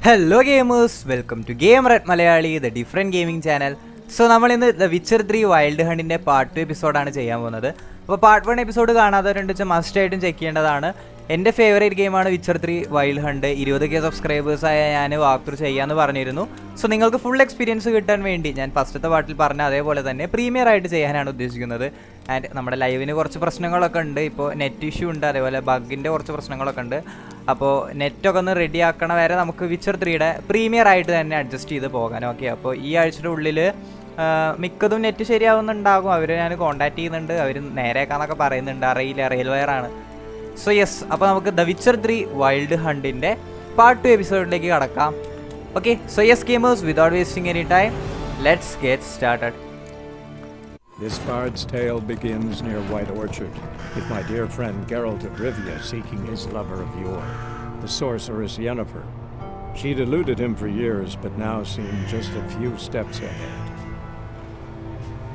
Hello gamers, welcome to Gamer at Malayali, the different gaming channel. So നമ്മൾ ഇന്ന് The Witcher 3 Wild Huntന്റെ part 2 എപ്പിസോഡാണ് ചെയ്യാൻ പോകുന്നത്. അപ്പോൾ പാർട്ട് 1 എപ്പിസോഡ് കാണാത്തവരുണ്ട് വെച്ചാൽ മസ്റ്റ് ആയിട്ടും ചെക്ക് ചെയ്യേണ്ടതാണ്. എൻ്റെ ഫേവറേറ്റ് ഗെയിമാണ് വിച്ചർ 3 വൈൽഡ് ഹണ്ട്. 20K സബ്സ്ക്രൈബേഴ്സായ ഞാൻ വാക്ക് ത്രൂ ചെയ്യാമെന്ന് പറഞ്ഞിരുന്നു. സോ നിങ്ങൾക്ക് ഫുൾ എക്സ്പീരിയൻസ് കിട്ടാൻ വേണ്ടി ഞാൻ ഫസ്റ്റത്തെ പാർട്ടിൽ പറഞ്ഞ അതേപോലെ തന്നെ പ്രീമിയർ ആയിട്ട് ചെയ്യാനാണ് ഉദ്ദേശിക്കുന്നത്. ആൻഡ് നമ്മുടെ ലൈവിന് കുറച്ച് പ്രശ്നങ്ങളൊക്കെ ഉണ്ട്. ഇപ്പോൾ നെറ്റ് ഇഷ്യൂ ഉണ്ട്, അതേപോലെ ബഗിൻ്റെ കുറച്ച് പ്രശ്നങ്ങളൊക്കെ ഉണ്ട്. അപ്പോൾ നെറ്റൊക്കെ ഒന്ന് റെഡി ആക്കണ വരെ നമുക്ക് വിച്ചർ 3യുടെ പ്രീമിയർ ആയിട്ട് തന്നെ അഡ്ജസ്റ്റ് ചെയ്ത് പോകാൻ. ഓക്കെ, അപ്പോൾ ഈ ആഴ്ചയുടെ ഉള്ളിൽ മിക്കതും നെറ്റ് ശരിയാവുന്നുണ്ടാകും. അവർ ഞാൻ കോൺടാക്ട് ചെയ്യുന്നുണ്ട്, അവർ നേരെയാക്കാന്നൊക്കെ പറയുന്നുണ്ട്, അറിയില്ല, റെയിൽ വയറാണ്. സോ യെസ്, അപ്പോൾ നമുക്ക് ദ വിച്ചർ 3 വൈൽഡ് ഹണ്ടിൻ്റെ പാർട്ട് 2 എപ്പിസോഡിലേക്ക് കടക്കാം. Okay, so yes gamers, without wasting any time, let's get started. This bard's tale begins near White Orchard, with my dear friend Geralt of Rivia seeking his lover of yore, the sorceress Yennefer. She'd eluded him for years, but now seemed just a few steps ahead.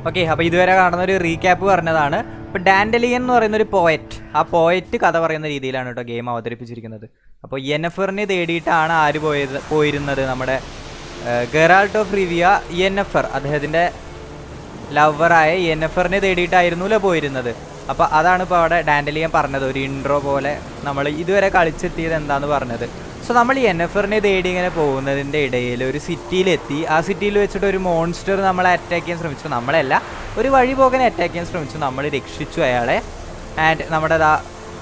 Okay, അപ്പോൾ ഇതുവരെ കാണുന്ന ഒരു recap പറഞ്ഞതാണ്. ഇപ്പോൾ ഡാൻഡലിയൻ എന്ന് പറയുന്ന ഒരു poet, ആ പോയറ്റ് കഥ പറയുന്ന രീതിയിലാണ് കേട്ടോ ഗെയിം അവതരിപ്പിച്ചിരിക്കുന്നത്. അപ്പോൾ യെന്നഫറിനെ തേടിയിട്ടാണ് ആര് പോയിരുന്നത്? നമ്മുടെ ഗെറാൾട്ട് ഓഫ് റിവിയ യെന്നഫർ, അദ്ദേഹത്തിൻ്റെ ലവറായ യെന്നഫറിനെ തേടിയിട്ടായിരുന്നല്ലോ പോയിരുന്നത്. അപ്പോൾ അതാണ് ഇപ്പോൾ അവിടെ ഡാൻഡലിയൻ പറഞ്ഞത്, ഒരു ഇൻട്രോ പോലെ നമ്മൾ ഇതുവരെ കളിച്ചെത്തിയത് എന്താണെന്ന് പറഞ്ഞത്. സോ നമ്മൾ യെന്നഫറിനെ തേടി ഇങ്ങനെ പോകുന്നതിൻ്റെ ഇടയിൽ ഒരു സിറ്റിയിലെത്തി. ആ സിറ്റിയിൽ വെച്ചിട്ട് ഒരു മോൺസ്റ്റർ നമ്മളെ അറ്റാക്ക് ചെയ്യാൻ ശ്രമിച്ചു. നമ്മളല്ല, ഒരു വഴി പോകാൻ അറ്റാക്ക് ചെയ്യാൻ ശ്രമിച്ചു. നമ്മൾ രക്ഷിച്ചു അയാളെ. ആൻഡ് നമ്മുടെ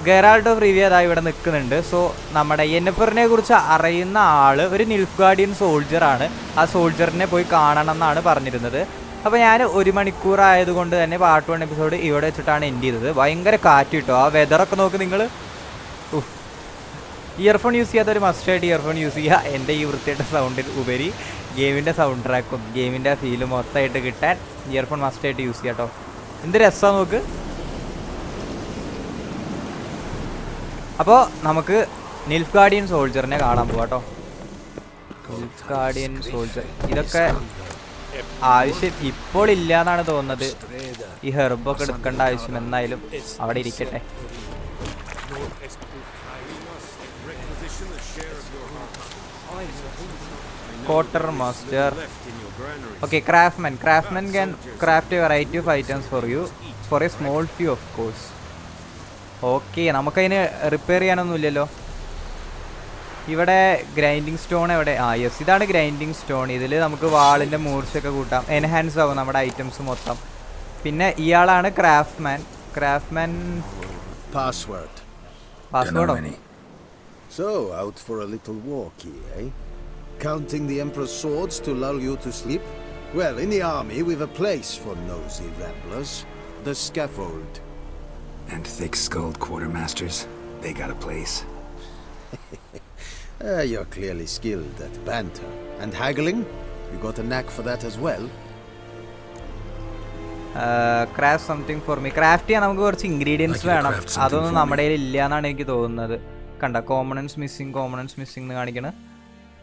ഗെറാൾട്ട് ഓഫ് റിവിയ ഇവിടെ നിൽക്കുന്നുണ്ട്. സോ നമ്മുടെ യെന്നഫറിനെ കുറിച്ച് അറിയുന്ന ആൾ ഒരു നിൽഫ്ഗാർഡിയൻ സോൾജറാണ്. ആ സോൾജറിനെ പോയി കാണണം എന്നാണ് പറഞ്ഞിരുന്നത്. അപ്പോൾ ഞാൻ 1 മണിക്കൂർ ആയതുകൊണ്ട് തന്നെ പാർട്ട് 1 എപ്പിസോഡ് ഇവിടെ വെച്ചിട്ടാണ് എൻഡ് ചെയ്തത്. ഭയങ്കര കാറ്റ് കിട്ടും. ആ വെതറൊക്കെ നോക്ക് നിങ്ങൾ. ഇയർഫോൺ യൂസ് ചെയ്യാത്തൊരു മസ്റ്റായിട്ട് ഇയർഫോൺ യൂസ് ചെയ്യുക. എൻ്റെ ഈ വൃത്തിയായിട്ട് സൗണ്ടിൽ ഉപരി ഗെയിമിൻ്റെ സൗണ്ട് ട്രാക്കും ഗെയിമിൻ്റെ ഫീലും മൊത്തമായിട്ട് കിട്ടാൻ ഇയർഫോൺ മസ്റ്റായിട്ട് യൂസ് ചെയ്യാം കേട്ടോ. എന്ത് രസമാണ് നോക്ക്. അപ്പോൾ നമുക്ക് നിൽഫ്ഗാർഡിയൻ സോൾജറിനെ കാണാൻ പോവാം കേട്ടോ. നിൽഫ്ഗാർഡിയൻ സോൾജർ ഇതൊക്കെ ആവശ്യം ഇപ്പോൾ ഇല്ല എന്നാണ് തോന്നുന്നത്. ഈ ഹെർബൊക്കെ എടുക്കേണ്ട ആവശ്യം എന്നായാലും അവിടെ ഇരിക്കട്ടെ. Quarter master. Okay, craftsman can craft A variety of items for you for A small fee of course. Okay, നമുക്കതിന് റിപ്പയർ ചെയ്യാനൊന്നുമില്ലല്ലോ. ഇവിടെ ഗ്രൈൻഡിങ് സ്റ്റോൺ എവിടെ? യെസ്, ഇതാണ് ഗ്രൈൻഡിങ് സ്റ്റോൺ. ഇതിൽ നമുക്ക് വാളിൻ്റെ മൂർച്ചയൊക്കെ കൂട്ടാം, എൻഹാൻസ് ആവും നമ്മുടെ ഐറ്റംസ് മൊത്തം. പിന്നെ ഇയാളാണ് craftsman. പാസ്വേഡോ? So, out for a little walkie, eh? Counting the Emperor's swords to lull you to sleep? Well, in the army we've a place for nosy ramblers. The scaffold. And thick-skulled quartermasters, they got a place. You're clearly skilled at banter. And haggling? You got a knack for that as well? Craft something for me. Craft ചെയ്യാൻ നമുക്ക് കുറച്ച് ingredients വേണം. അതൊന്നും നമ്മുടെ കയ്യിൽ ഇല്ല എന്നാണ് എനിക്ക് തോന്നുന്നത്. കണ്ട, കോമ്പണൻസ് മിസ്സിങ് എന്ന് കാണിക്കണം.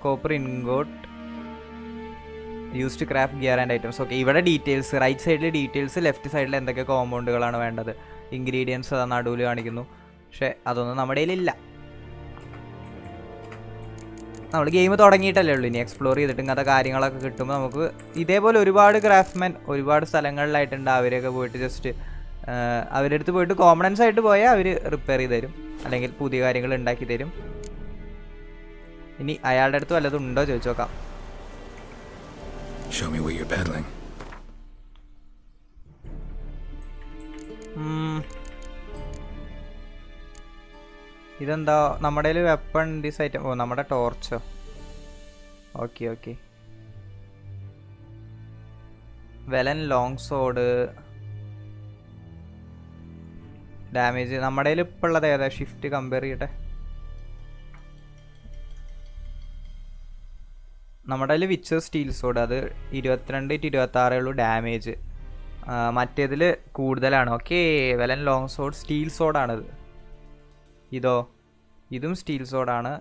Copper ingot use to craft gear and items. Okay, ഇവിടെ ഡീറ്റെയിൽസ്, റൈറ്റ് സൈഡിൽ ഡീറ്റെയിൽസ്, ലെഫ്റ്റ് സൈഡിൽ എന്തൊക്കെ കോമ്പൗണ്ടുകളാണ് വേണ്ടത്, ഇൻഗ്രീഡിയൻസ് അതാ നടുവിൽ കാണിക്കുന്നു. പക്ഷേ അതൊന്നും നമ്മുടെ കയ്യിലില്ല. നമ്മൾ ഗെയിം തുടങ്ങിയിട്ടല്ലേ ഉള്ളൂ. ഇനി എക്സ്പ്ലോർ ചെയ്തിട്ട് ഇങ്ങനത്തെ കാര്യങ്ങളൊക്കെ കിട്ടുമ്പോൾ നമുക്ക് ഇതേപോലെ ഒരുപാട് ക്രാഫ്റ്റ്മാൻ ഒരുപാട് സ്ഥലങ്ങളിലായിട്ടുണ്ട്. അവരെയൊക്കെ പോയിട്ട് ജസ്റ്റ് അവരുടെ അടുത്ത് പോയിട്ട് കോമണൻസ് ആയിട്ട് പോയാൽ അവർ റിപ്പയർ ചെയ്ത് തരും, അല്ലെങ്കിൽ പുതിയ കാര്യങ്ങൾ ഉണ്ടാക്കി തരും. ഇനി അയാളുടെ അടുത്ത് വല്ലതും ഉണ്ടോ ചോദിച്ചു നോക്കാം. Show me what you're peddling. ഇതെന്താ നമ്മുടെ കയ്യിൽ വെപ്പൺ ദിസ് ഐറ്റം? ഓ, നമ്മുടെ ടോർച്ചോ. Okay. Velen long sword. Damage നമ്മുടെ കയ്യിൽ ഇപ്പോൾ ഉള്ളത് ഏതാ? ഷിഫ്റ്റ് കമ്പയർ ചെയ്യട്ടെ. നമ്മുടെ കയ്യിൽ വിച്ചർ സ്റ്റീൽ സോഡ്, അത് 22-26 ഉള്ളൂ ഡാമേജ്. മറ്റേതിൽ കൂടുതലാണ്. Okay, Velen long sword steel സോഡാണിത്. ഇതും സ്റ്റീൽ സോഡാണ്.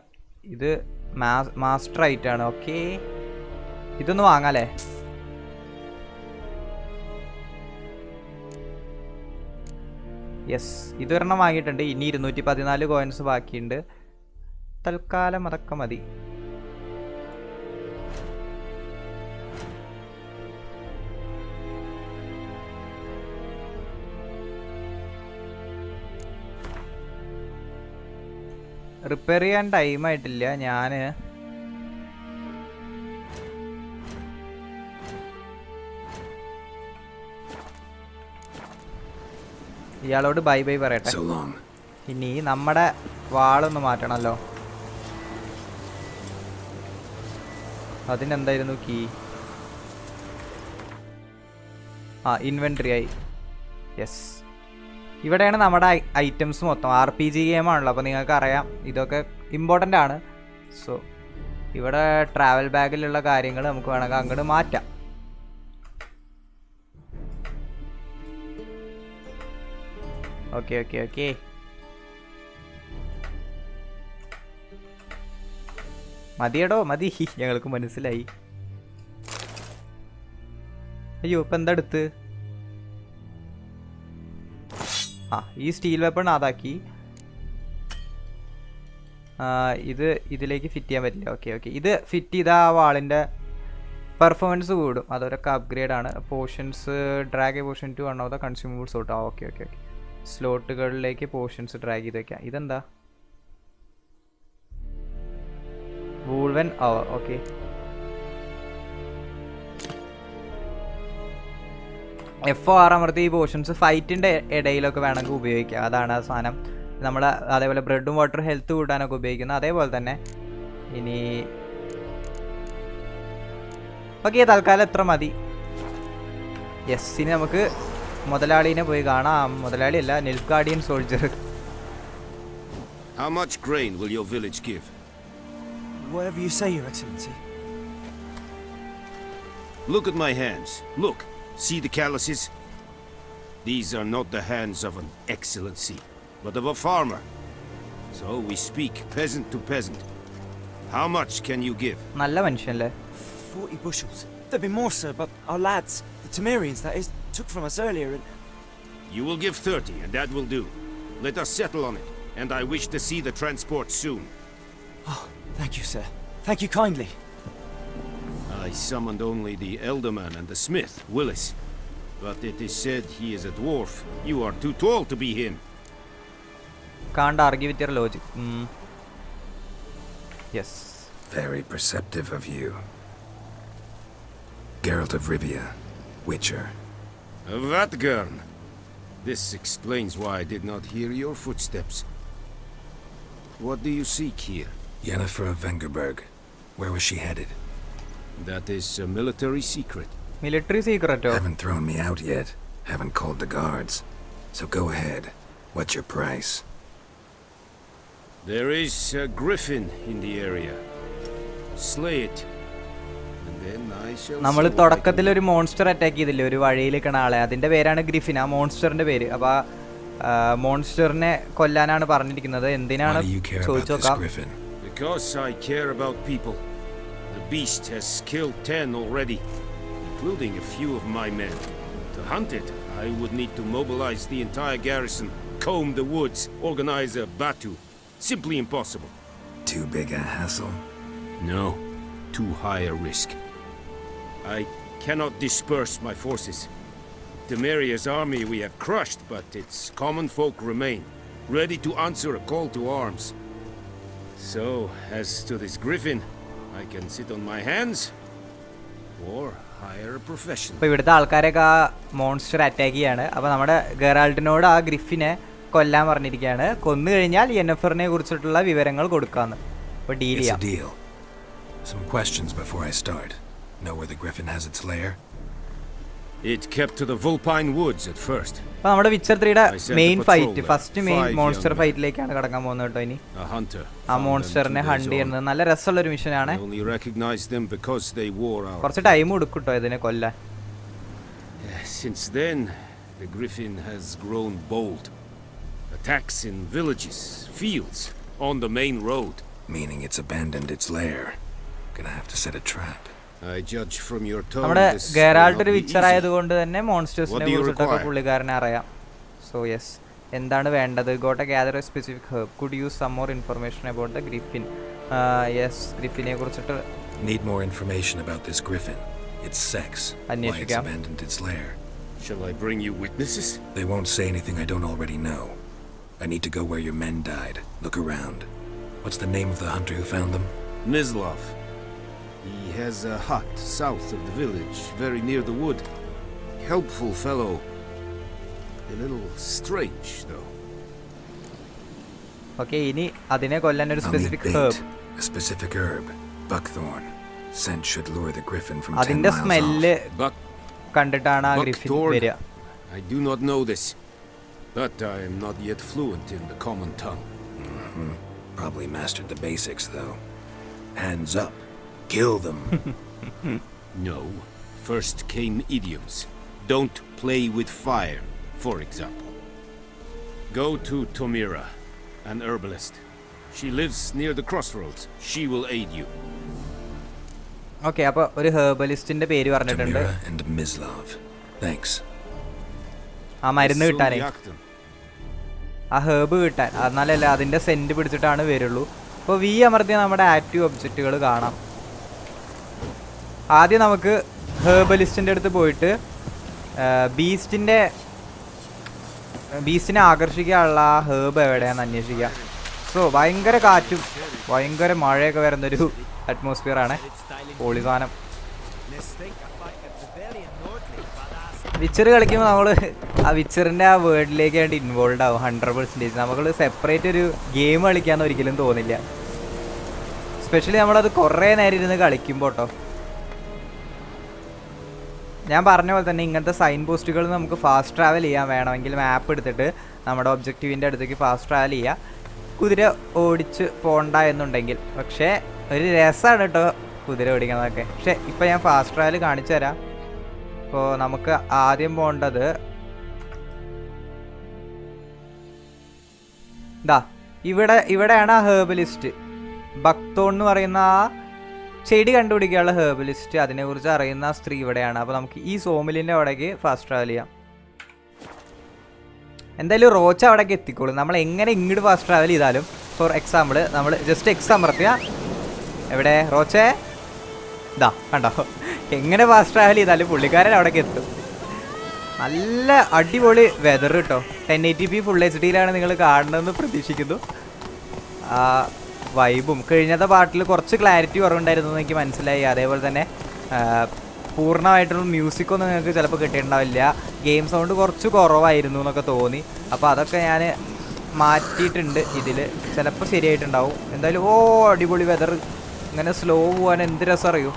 ഇത് മാസ്റ്റർ ആയിട്ടാണ്. ഓക്കെ, ഇതൊന്ന് വാങ്ങാല്ലേ? യെസ്, ഇതൊരെണ്ണം വാങ്ങിയിട്ടുണ്ട്. ഇനി 214 കോയിൻസ് ബാക്കിയുണ്ട്. തൽക്കാലം അതൊക്കെ മതി. റിപ്പയർ ചെയ്യാൻ ടൈമായിട്ടില്ല. ഞാൻ ഇയാളോട് ബൈ ബൈ പറയട്ടെ. ഇനി നമ്മുടെ വാളൊന്ന് മാറ്റണമല്ലോ. അതിനെന്തായിരുന്നു കീ? ഇൻവെൻട്രി ആയി. യെസ്, ഇവിടെയാണ് നമ്മുടെ ഐറ്റംസ് മൊത്തം. RPG ഗെയിമാണല്ലോ, അപ്പോൾ നിങ്ങൾക്ക് അറിയാം ഇതൊക്കെ ഇമ്പോർട്ടൻ്റ് ആണ്. സോ ഇവിടെ ട്രാവൽ ബാഗിലുള്ള കാര്യങ്ങൾ നമുക്ക് വേണമെങ്കിൽ അങ്ങോട്ട് മാറ്റാം. Okay okay okay. മതിയടോ മതി, ഞങ്ങൾക്ക് മനസ്സിലായി. അയ്യോ, ഇപ്പം എന്താ എടുത്ത്? ഈ സ്റ്റീൽ വെപ്പൺ അതാക്കി. ഇത് ഇതിലേക്ക് ഫിറ്റ് ചെയ്യാൻ പറ്റില്ല. ഓക്കെ ഓക്കെ, ഇത് ഫിറ്റ് ചെയ്താൽ ആ വാളിൻ്റെ പെർഫോമൻസ് കൂടും. അതൊരൊക്കെ അപ്ഗ്രേഡ് ആണ്. Potions drag potion to one of the consumables out. Okay okay okay. സ്ലോട്ടുകളിലേക്ക് പോർഷൻസ് ഡ്രാഗ് ചെയ്ത് വയ്ക്കാം. ഇതെന്താ? വൂൾവൻ. ഓക്കെ. F4 അമർത്തി ഈ പോർഷൻസ് ഫൈറ്റിൻ്റെ ഇടയിലൊക്കെ വേണമെങ്കിൽ ഉപയോഗിക്കാം. അതാണ് ആ സാധനം. നമ്മൾ അതേപോലെ ബ്രെഡും വാട്ടർ ഹെൽത്ത് കൂട്ടാനൊക്കെ ഉപയോഗിക്കുന്നത്. അതേപോലെ തന്നെ ഇനി ഓക്കെ, തൽക്കാലം എത്ര മതി. യെസ്, ഇനി നമുക്ക് മുതലാളിനെ പോയി കാണാം. മുതലാളിയല്ല, നിൽഗാർഡിയൻ soldier. How much grain will your village give? Whatever you say, Your Excellency. Look at my hands. Look. See the calluses? These are not the hands of an excellency, but of a farmer. So we speak peasant to peasant. How much can you give? നല്ല മനുഷ്യനല്ലേ. 40 bushels. There'd be more, sir, but our lads, the Temerians, that is, took from us earlier and... You will give 30, and that will do. Let us settle on it, and I wish to see the transport soon. Oh, thank you, sir. Thank you kindly. I summoned only the elderman and the smith, Willis. But it is said he is a dwarf. You are too tall to be him. Can't argue with your logic. Yes. Very perceptive of you. Geralt of Rivia, Witcher. Vatgern. This explains why I did not hear your footsteps. What do you seek here? Yennefer of Vengerberg. Where was she headed? That is a military secret. Military secret? Haven't thrown me out yet. Haven't called the guards. So go ahead. What's your price? There is a griffin in the area. Slay it. And then I shall... നമ്മൾ തുടക്കത്തിൽ ഒരു monster attack ചെയ്തില്ലേ ഒരു വഴിയിൽ നിൽക്കുന്ന ആളെ? അതിൻ്റെ പേരാണ് ഗ്രിഫിൻ, ആ മോൺസ്റ്ററിൻ്റെ പേര്. അപ്പോൾ മോൺസ്റ്ററിനെ കൊല്ലാനാണ് പറഞ്ഞിരിക്കുന്നത്. എന്തിനാണ് ചോദിച്ചു നോക്കാം. Because I care about people. The beast has killed 10 already, including a few of my men. To hunt it, I would need to mobilize the entire garrison, comb the woods, organize a batu. Simply impossible. Too big a hassle? No, too high a risk. I cannot disperse my forces. Temeria's army we have crushed, but its common folk remain, ready to answer a call to arms. So, as to this griffin, I can sit on my hands or hire a professional. അപ്പോൾ ഇവിടുത്തെ ആൾക്കാരൊക്കെ ആ monster attack ചെയ്യാണ്. അപ്പോൾ നമ്മുടെ ഗെറാൾട്ടിനോട് ആ ഗ്രിഫിനെ കൊല്ലാൻ പറഞ്ഞിരിക്കുകയാണ്. കൊന്നു കഴിഞ്ഞാൽ യെന്നഫറിനെ കുറിച്ചിട്ടുള്ള വിവരങ്ങൾ കൊടുക്കാന്ന്. അപ്പോൾ ഡീൽ ചെയ്യാം. It's a deal. Some questions before I start. Know where the griffin has its lair? It kept to the Vulpine Woods at first. അപ്പോൾ നമ്മുടെ വിച്ചർ 3യുടെ main fight, first main monster ഫൈറ്റിലേക്കാണ് കടക്കാൻ പോകുന്നത് കേട്ടോ. ഇനി ആ മോൺസ്റ്ററിനെ ഹണ്ട് ചെയ്യുന്നത് നല്ല രസമുള്ള ഒരു മിഷനാണ്. കുറച്ച് ടൈം കൊടുക്കും കേട്ടോ ഇതിനെ കൊല്ലാൻ. Since then, the griffin has grown bold. Attacks in villages, fields, on the main road. Meaning it's abandoned its lair. Gonna have to set a trap. I judge from your tone. നമ്മുടെ Geralt ഒരു Witcher ആയതുകൊണ്ട് തന്നെ മോൺസ്റ്റേഴ്സിനെ കുറിച്ചിട്ടൊക്കെ പുള്ളിക്കാരനെ അറിയാം. So yes, എന്താണ് വേണ്ടത്? Got a gather a specific herb. Could use some more information about the griffin. Yes, ഗ്രിഫിനെ കുറിച്ചിട്ട് Need more information about this griffin. Its sex. Why it's abandoned its lair. Shall I bring you witnesses? They won't say anything I don't already know. I need to go where your men died. Look around. What's the name of the hunter who found them? Mislov. He has a hut south of the village, very near the wood. Helpful fellow. A little strange, though. Okay, ഇനി അതിനെ കൊല്ലാൻ ഒരു I'll need specific bait. Herb. A specific herb. Buckthorn. Scent should lure the griffin from 10 അതിന്റെ miles smell off. കണ്ടിട്ടാണ് ആ Griffin Buckthorn? വരിക. I do not know this, but I am not yet fluent in the common tongue. Probably mastered the basics, though. Hands up. Kill them. No. First came idioms. Don't play with fire, for example. Go to Tomira, an herbalist. She lives near the crossroads. She will aid you. Okay, അപ്പോൾ ഒരു ഹെർബലിസ്റ്റിന്റെ പേര് പറഞ്ഞിട്ടുണ്ട്. Tomira and Mislov. Thanks. ആ മരുന്ന് കിട്ടാനേ, Soliactum. ആ herb കിട്ടാൻ, എന്നാലല്ല അതിൻ്റെ cent പിടിച്ചിട്ടാണ് വരുള്ളൂ. അപ്പോൾ വി അമർത്തിയ നമ്മുടെ ആക്റ്റീവ് ഒബ്ജക്റ്റുകൾ കാണാം. ആദ്യം നമുക്ക് ഹേർബലിസ്റ്റിൻ്റെ അടുത്ത് പോയിട്ട് ബീസ്റ്റിനെ ആകർഷിക്കാനുള്ള ആ ഹേർബ് എവിടെയാണെന്ന് അന്വേഷിക്കാം. സോ ഭയങ്കര കാറ്റും ഭയങ്കര മഴയൊക്കെ വരുന്നൊരു അറ്റ്മോസ്ഫിയറാണ്. പൊളി സാധനം. വിച്ചർ കളിക്കുമ്പോൾ നമ്മൾ ആ വിച്ചറിൻ്റെ ആ വേർഡിലേക്ക് വേണ്ടി ഇൻവോൾവ് ആവും 100%. നമുക്ക് സെപ്പറേറ്റ് ഒരു ഗെയിം കളിക്കാമെന്ന് ഒരിക്കലും തോന്നില്ല. സ്പെഷ്യലി നമ്മളത് കുറേ നേരം ഇരുന്ന് കളിക്കുമ്പോൾ കേട്ടോ. ഞാൻ പറഞ്ഞ പോലെ തന്നെ ഇങ്ങനത്തെ സൈൻ പോസ്റ്റുകൾ നമുക്ക് ഫാസ്റ്റ് ട്രാവൽ ചെയ്യാൻ വേണമെങ്കിൽ മാപ്പ് എടുത്തിട്ട് നമ്മുടെ ഒബ്ജക്റ്റീവിൻ്റെ അടുത്തേക്ക് ഫാസ്റ്റ് ട്രാവൽ ചെയ്യുക, കുതിര ഓടിച്ച് പോകണ്ട എന്നുണ്ടെങ്കിൽ. പക്ഷേ ഒരു രസമാണ് കേട്ടോ കുതിര ഓടിക്കുന്നതൊക്കെ. പക്ഷേ ഇപ്പം ഞാൻ ഫാസ്റ്റ് ട്രാവൽ കാണിച്ചു തരാം. ഇപ്പോൾ നമുക്ക് ആദ്യം പോകേണ്ടത് ഇതാ ഇവിടെയാണ് ആ ഹേർബലിസ്റ്റ്. ബക്തോൺ എന്ന് പറയുന്ന ആ ചെടി കണ്ടുപിടിക്കാനുള്ള ഹേർബലിസ്റ്റ്, അതിനെക്കുറിച്ച് അറിയുന്ന സ്ത്രീ ഇവിടെയാണ്. അപ്പോൾ നമുക്ക് ഈ സോമിലിൻ്റെ അവിടേക്ക് ഫാസ്റ്റ് ട്രാവൽ ചെയ്യാം. എന്തായാലും റോച്ച അവിടേക്ക് എത്തിക്കോളും. നമ്മൾ എങ്ങനെ ഇങ്ങോട്ട് ഫാസ്റ്റ് ട്രാവൽ ചെയ്താലും, ഫോർ എക്സാമ്പിൾ നമ്മൾ ജസ്റ്റ് അമർത്തിയ എവിടെ റോച്ചേ ഇതാ കണ്ടോ, എങ്ങനെ ഫാസ്റ്റ് ട്രാവൽ ചെയ്താലും പുള്ളിക്കാരൻ അവിടേക്ക് എത്തും. നല്ല അടിപൊളി വെതർ കേട്ടോ. 1080p ഫുൾ HD നിങ്ങൾ കാണണമെന്ന് പ്രതീക്ഷിക്കുന്നു. വൈബും കഴിഞ്ഞത്തെ പാട്ടിൽ കുറച്ച് ക്ലാരിറ്റി കുറവുണ്ടായിരുന്നു എന്ന് എനിക്ക് മനസ്സിലായി. അതേപോലെ തന്നെ പൂർണ്ണമായിട്ടുള്ള മ്യൂസിക്കൊന്നും നിങ്ങൾക്ക് ചിലപ്പോൾ കിട്ടിയിട്ടുണ്ടാവില്ല. ഗെയിം സൗണ്ട് കുറച്ച് കുറവായിരുന്നു എന്നൊക്കെ തോന്നി. അപ്പോൾ അതൊക്കെ ഞാൻ മാറ്റിയിട്ടുണ്ട്. ഇതിൽ ചിലപ്പോൾ ശരിയായിട്ടുണ്ടാവും. എന്തായാലും അടിപൊളി വെതർ. ഇങ്ങനെ സ്ലോ പോകാൻ എന്ത് രസം അറിയൂ.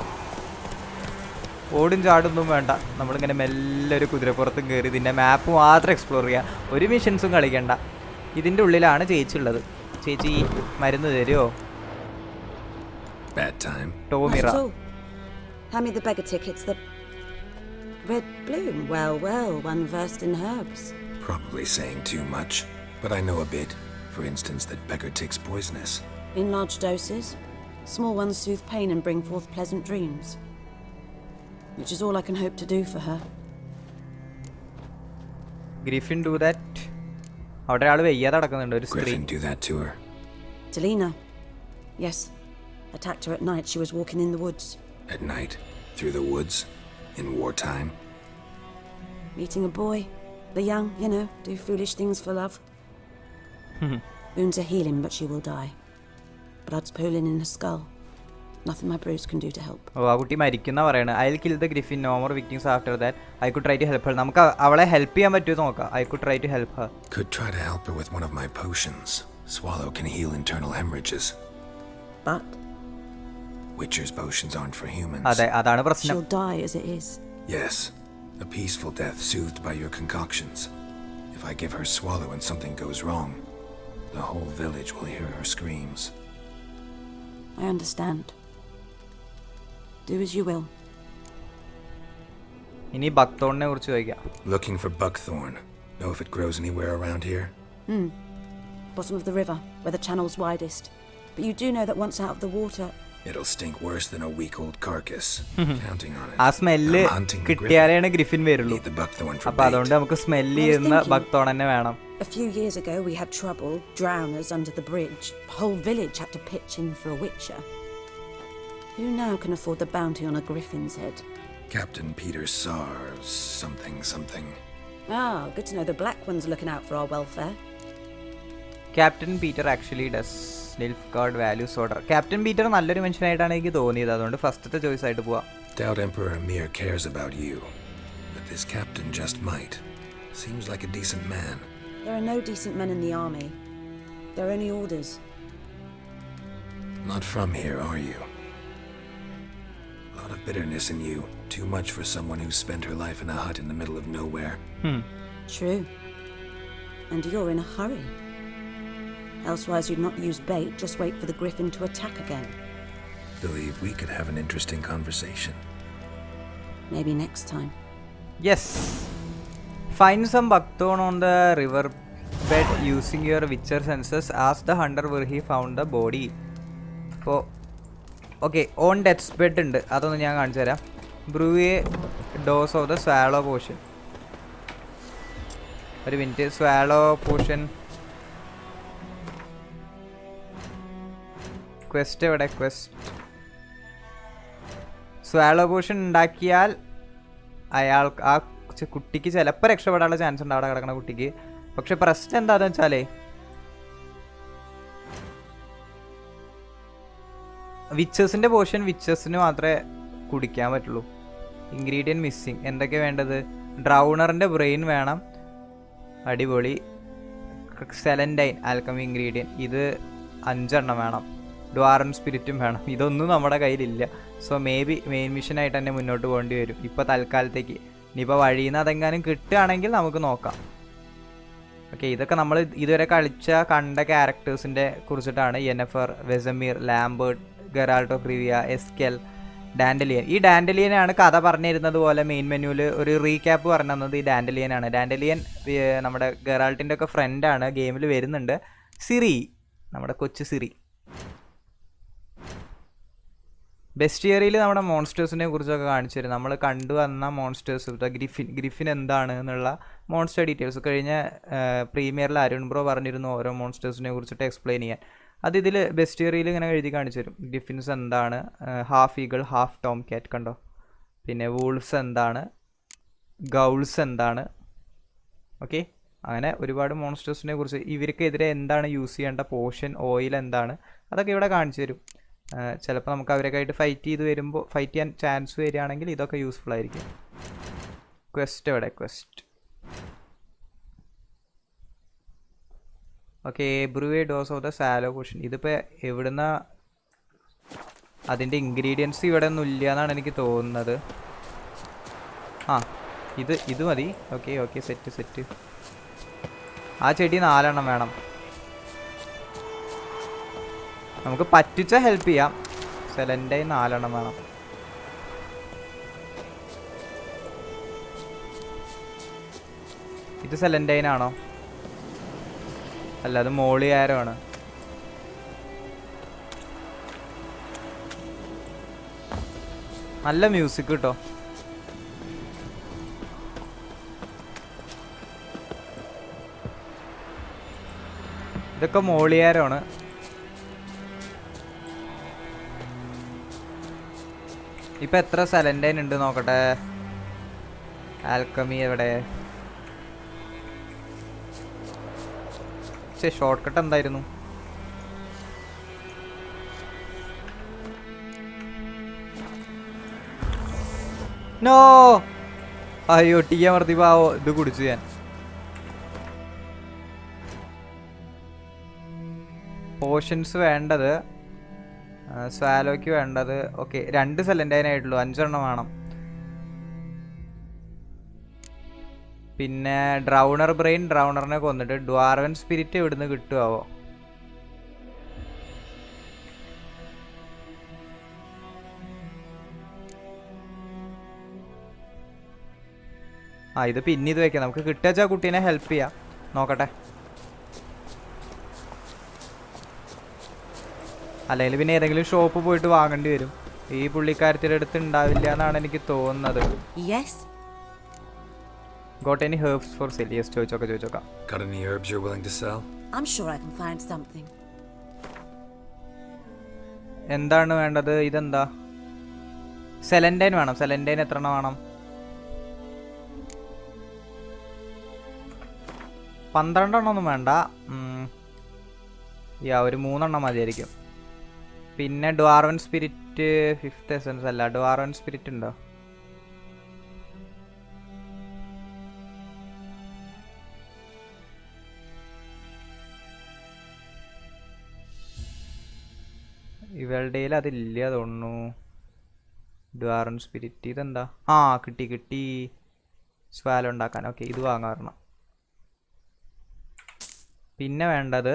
ഓടും ചാടൊന്നും വേണ്ട, നമ്മളിങ്ങനെ മെല്ലെ ഒരു കുതിരപ്പുറത്തും കയറി ഇതിൻ്റെ മാപ്പ് മാത്രം എക്സ്പ്ലോർ ചെയ്യുക. ഒരു മിഷൻസും കളിക്കണ്ട. ഇതിൻ്റെ ഉള്ളിലാണ് ചേച്ചി ഉള്ളത്. ചേച്ചി മരുന്ന് തരുമോ? Bad time. ടോമിറ. Not at all. Hand me the beggar tickets. The red bloom. Well, one versed in herbs. Probably saying too much, but I know a bit. For instance, that beggar tick's poisonous. In large doses. Small ones soothe pain and bring forth pleasant dreams. Which is all I can hope to do for her. Griffin do that. അവിടെ ഒരാൾ വെയ്യാതെ നടക്കുന്നുണ്ട്, ഒരു സ്ത്രീ. Griffin do that to her. Delina. Yes. Attacked her at night. She was walking in the woods. At night, through the woods, in wartime. Meeting a boy. The young, do foolish things for love. Wounds are healing, but she will die. Blood's pooling in her skull. Nothing my bruise can do to help. ആ കുട്ടി മരിക്കുന്ന പറയണ. I will kill the griffin, no more victims after that. I could try to help her. നമുക്ക് അവളെ help ചെയ്യാൻ പറ്റുമോ നോക്കാം. I could try to help her. Could try to help her with one of my potions. Swallow can heal internal hemorrhages. But Witcher's potions aren't for humans. അതെ, അതാണ് പ്രശ്നം. she'll die as it is. Yes, a peaceful death soothed by your concoctions. If I give her Swallow and something goes wrong, the whole village will hear her screams. I understand. Do as you will. ഇനി ബക്തോണിനെ കുറിച്ച് ചോദിക്കാം. Looking for buckthorn. Know if it grows anywhere around here? Bottom of the river, where the channel's widest. But you do know that once out of the water... It'll stink worse than a week-old carcass. Counting on it. ആ smell I'm hunting the കിട്ടിയാലാണ് griffin വരുള്ളൂ. Need the buckthorn for അപ്പോൾ അതുകൊണ്ട് bait. നമുക്ക് smell ചെയ്യുന്ന ബക്തോൺ തന്നെ വേണം. A few years ago, we had trouble, drowners under the bridge. The whole village had to pitch in for a witcher. Who now can afford the bounty on a griffin's head? Captain Peter Sars, something. Ah, good to know the Black One's looking out for our welfare. Captain Peter actually does. സ്നിൽഫ് guard values order. Captain Peter നല്ലൊരു മനുഷ്യനായിട്ടാണ് എനിക്ക് തോന്നിയത്, അതുകൊണ്ട് ഫസ്റ്റത്തെ choice ആയിട്ട് പോവാം. Doubt Emperor Amir cares about you, but this captain just might. Seems like a decent man. There are no decent men in the army. There are only orders. Not from here, are you? A lot of bitterness in you. Too much for someone who spent her life in a hut in the middle of nowhere. True. And you're in a hurry. Elsewise you'd not use bait, just wait for the griffin to attack again. Believe we could have an interesting conversation. Maybe next time. Yes. Find some buckthorn on the river bed using your witcher senses. Ask the hunter where he found the body. So, okay, on death's bed ഉണ്ട്, അതൊന്ന് ഞാൻ കാണിച്ചു തരാം. Brew a dose of the swallow potion. ഒരു minute, swallow potion question എവിടെ? Question swallow portion ഉണ്ടാക്കിയാൽ അയാൾക്ക് ആ കുട്ടിക്ക് ചിലപ്പോൾ രക്ഷപ്പെടാനുള്ള ചാൻസ് ഉണ്ട് അവിടെ കിടക്കുന്ന കുട്ടിക്ക്. പക്ഷെ പ്രശ്നം എന്താണെന്ന് വെച്ചാലേ വിച്ചേഴ്സിൻ്റെ പോഷൻ വിച്ചേഴ്സിന് മാത്രമേ കുടിക്കാൻ പറ്റുള്ളൂ. Ingredient missing. എന്തൊക്കെ വേണ്ടത്? ഡ്രൗണറിൻ്റെ ബ്രെയിൻ വേണം, അടിപൊളി. സെലൻഡൈൻ ആൽക്കമി ഇൻഗ്രീഡിയൻറ്റ്, ഇത് 5 എണ്ണം വേണം. ഡ്വാറൻ സ്പിരിറ്റും വേണം. ഇതൊന്നും നമ്മുടെ കയ്യിലില്ല. സോ മേ ബി മെയിൻ മിഷനായിട്ട് തന്നെ മുന്നോട്ട് പോകേണ്ടി വരും ഇപ്പോൾ തൽക്കാലത്തേക്ക്. ഇനിയിപ്പോൾ വഴിയിൽ നിന്ന് അതെങ്ങാനും കിട്ടുകയാണെങ്കിൽ നമുക്ക് നോക്കാം. ഓക്കെ, ഇതൊക്കെ നമ്മൾ ഇതുവരെ കണ്ട ക്യാരക്ടേഴ്സിൻ്റെ കുറിച്ചിട്ടാണ്. യെനഫർ, വെസമീർ, ലാംബേർട്ട്, ഗെറാൾട്ട് ഓഫ് റിവിയ, എസ്കെൽ, ഡാൻഡലിയൻ. ഈ ഡാൻഡലിയനാണ് കഥ പറഞ്ഞിരുന്നത് പോലെ മെയിൻ മെനുവിൽ ഒരു റീക്യാപ്പ് പറഞ്ഞു തന്നത് ഈ ഡാൻഡലിയനാണ്. ഡാൻഡലിയൻ നമ്മുടെ ഗെറാൾട്ടിൻ്റെ ഒക്കെ ഫ്രണ്ടാണ്, ഗെയിമിൽ വരുന്നുണ്ട്. സിറി, നമ്മുടെ കൊച്ചു സിറി. ബെസ്റ്റിയറിയിൽ നമ്മുടെ മോൺസ്റ്റേഴ്സിനെ കുറിച്ചൊക്കെ കാണിച്ചു തരും. നമ്മൾ കണ്ടുവന്ന മോൺസ്റ്റേഴ്സ്, ഗ്രിഫിൻ എന്താണ് എന്നുള്ള മോൺസ്റ്റർ ഡീറ്റെയിൽസ് കഴിഞ്ഞ പ്രീമിയറിൽ അരുൺ ബ്രോ പറഞ്ഞിരുന്നു ഓരോ മോൺസ്റ്റേഴ്സിനെ കുറിച്ചിട്ട് എക്സ്പ്ലെയിൻ ചെയ്യാൻ. അത് ഇതിൽ ബെസ്റ്റിയറിയിൽ ഇങ്ങനെ എഴുതി കാണിച്ചു തരും. ഗ്രിഫിൻസ് എന്താണ്, half eagle, half Tom cat കണ്ടോ. പിന്നെ വൂൾസ് എന്താണ്, ഗൗൾസ് എന്താണ്. ഓക്കെ, അങ്ങനെ ഒരുപാട് മോൺസ്റ്റേഴ്സിനെ കുറിച്ച്, ഇവർക്കെതിരെ എന്താണ് യൂസ് ചെയ്യേണ്ട പോഷൻ, ഓയിൽ എന്താണ്, അതൊക്കെ ഇവിടെ കാണിച്ചു തരും. ചിലപ്പോൾ നമുക്ക് അവരൊക്കെ ആയിട്ട് ഫൈറ്റ് ചെയ്യാൻ ചാൻസ് വരികയാണെങ്കിൽ ഇതൊക്കെ യൂസ്ഫുൾ ആയിരിക്കും. ക്വസ്റ്റ് എവിടെ? Quest okay. Brew a dose of the swallow potion. ഇതിപ്പോൾ എവിടുന്ന അതിൻ്റെ ഇൻഗ്രീഡിയൻസ് ഇവിടെ ഒന്നും ഇല്ല എന്നാണ് എനിക്ക് തോന്നുന്നത്. ആ, ഇത് മതി. Okay, set. ആ ചെടി 4 എണ്ണം വേണം. നമുക്ക് പറ്റിച്ച ഹെൽപ്പ് ചെയ്യാം. സെലൻഡൈൻ 4 എണ്ണം വേണം. ഇത് സെലൻഡൈൻ ആണോ? അല്ല, അത് മോളിയാരമാണ്. നല്ല മ്യൂസിക് കിട്ടോ. ഇതൊക്കെ മോളിയാരമാണ്. ഇപ്പം എത്ര സെലൻഡൈൻ ഉണ്ട് നോക്കട്ടെ. ആൽക്കമി എവിടെ? ഷോർട്ട് കട്ട് എന്തായിരുന്നു? നോ, അയ്യോ, ടീ അമർത്തി പാവോ. ഇത് കുടിച്ചു ഞാൻ. പോഷൻസ് വേണ്ടത്, സ്വാലോയ്ക്ക് വേണ്ടത്. ഓക്കെ, 2 സെലൻഡൈനായിട്ടുള്ളൂ, 5 എണ്ണം വേണം. പിന്നെ ഡ്രൗണർ ബ്രെയിൻ, ഡ്രൗണറിനെ കൊന്നിട്ട് ഡ്വാർവൻ സ്പിരിറ്റ് എവിടുന്ന് കിട്ടുമാവോ? ഇത് പിന്നെ ഇത് വെക്കാം. നമുക്ക് കിട്ടുക കുട്ടീനെ ഹെൽപ്പ് ചെയ്യാം. നോക്കട്ടെ. അല്ലെങ്കിൽ പിന്നെ ഏതെങ്കിലും ഷോപ്പ് പോയിട്ട് വാങ്ങേണ്ടി വരും. ഈ പുള്ളിക്കാരത്തിൻ്റെ അടുത്ത് ഉണ്ടാവില്ല എന്നാണ് എനിക്ക് തോന്നുന്നത്. Got any herbs for sale? Yes, ചോദിച്ചോക്കാം. Got any herbs you're willing to sell? I'm sure I can find something. എന്താണ് വേണ്ടത്? ഇതെന്താ? സെലൻഡൈൻ വേണം. സെലൻഡൈൻ എത്ര എണ്ണം വേണം? 12 എണ്ണമൊന്നും വേണ്ട. ഒരു 3 എണ്ണം മതിയായിരിക്കും. പിന്നെ ഡ്വാർവൻ സ്പിരിറ്റ് 5th എസൻസ് അല്ല, ഡ്വാർവൻ സ്പിരിറ്റ് ഉണ്ടോ? ഇവളുടെ അതില്ല തോന്നുന്നു. ഡ്വാർവൻ സ്പിരിറ്റ് ഇതെന്താ? കിട്ടി സ്വാല ഉണ്ടാക്കാൻ. ഓക്കെ, ഇത് വാങ്ങാറണം. പിന്നെ വേണ്ടത്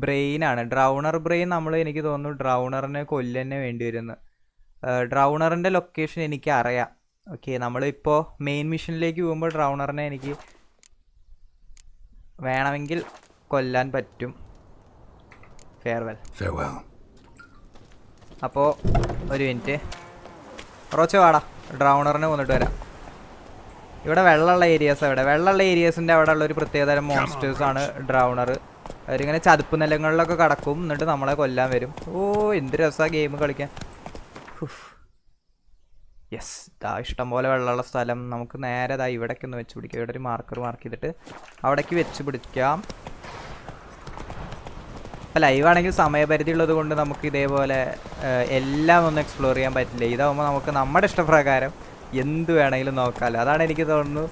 ബ്രെയിനാണ്. ഡ്രൗണർ ബ്രെയിൻ എനിക്ക് തോന്നുന്നു ഡ്രൗണറിനെ കൊല്ലന്നെ വേണ്ടി വരുന്നു. ഡ്രൗണറിൻ്റെ ലൊക്കേഷൻ എനിക്ക് അറിയാം. ഓക്കെ, നമ്മളിപ്പോൾ മെയിൻ മിഷനിലേക്ക് പോകുമ്പോൾ ഡ്രൗണറിനെ എനിക്ക് വേണമെങ്കിൽ കൊല്ലാൻ പറ്റും. ഫെയർവെൽ. അപ്പോൾ ഒരു മിനിറ്റ്, കുറച്ച് വാടാ, ഡ്രൗണറിനെ കൊന്നിട്ട് വരാം. ഇവിടെ വെള്ളമുള്ള ഏരിയാസ് വെള്ളമുള്ള ഏരിയാസിൻ്റെ അവിടെ ഉള്ളൊരു പ്രത്യേകതരം മോൺസ്റ്റേഴ്സാണ് ഡ്രൗണർ. അവരിങ്ങനെ ചതുപ്പ് നിലങ്ങളിലൊക്കെ കടക്കും, എന്നിട്ട് നമ്മളെ കൊല്ലാൻ വരും. എന്ത് രസമാണ് ഗെയിം കളിക്കാൻ. യെസ്, ഇഷ്ടംപോലെ വെള്ളമുള്ള സ്ഥലം. നമുക്ക് നേരെ ഇവിടേക്ക് ഒന്ന് വെച്ച് പിടിക്കാം. ഇവിടെ ഒരു മാർക്ക് ചെയ്തിട്ട് അവിടേക്ക് വെച്ച് പിടിക്കാം. അപ്പോൾ ലൈവാണെങ്കിൽ സമയപരിധി ഉള്ളത് കൊണ്ട് നമുക്ക് ഇതേപോലെ എല്ലാം ഒന്നും എക്സ്പ്ലോർ ചെയ്യാൻ പറ്റില്ല. ഇതാകുമ്പോൾ നമുക്ക് നമ്മുടെ ഇഷ്ടപ്രകാരം എന്ത് വേണമെങ്കിലും നോക്കാമല്ലോ. അതാണ് എനിക്ക് തോന്നുന്നു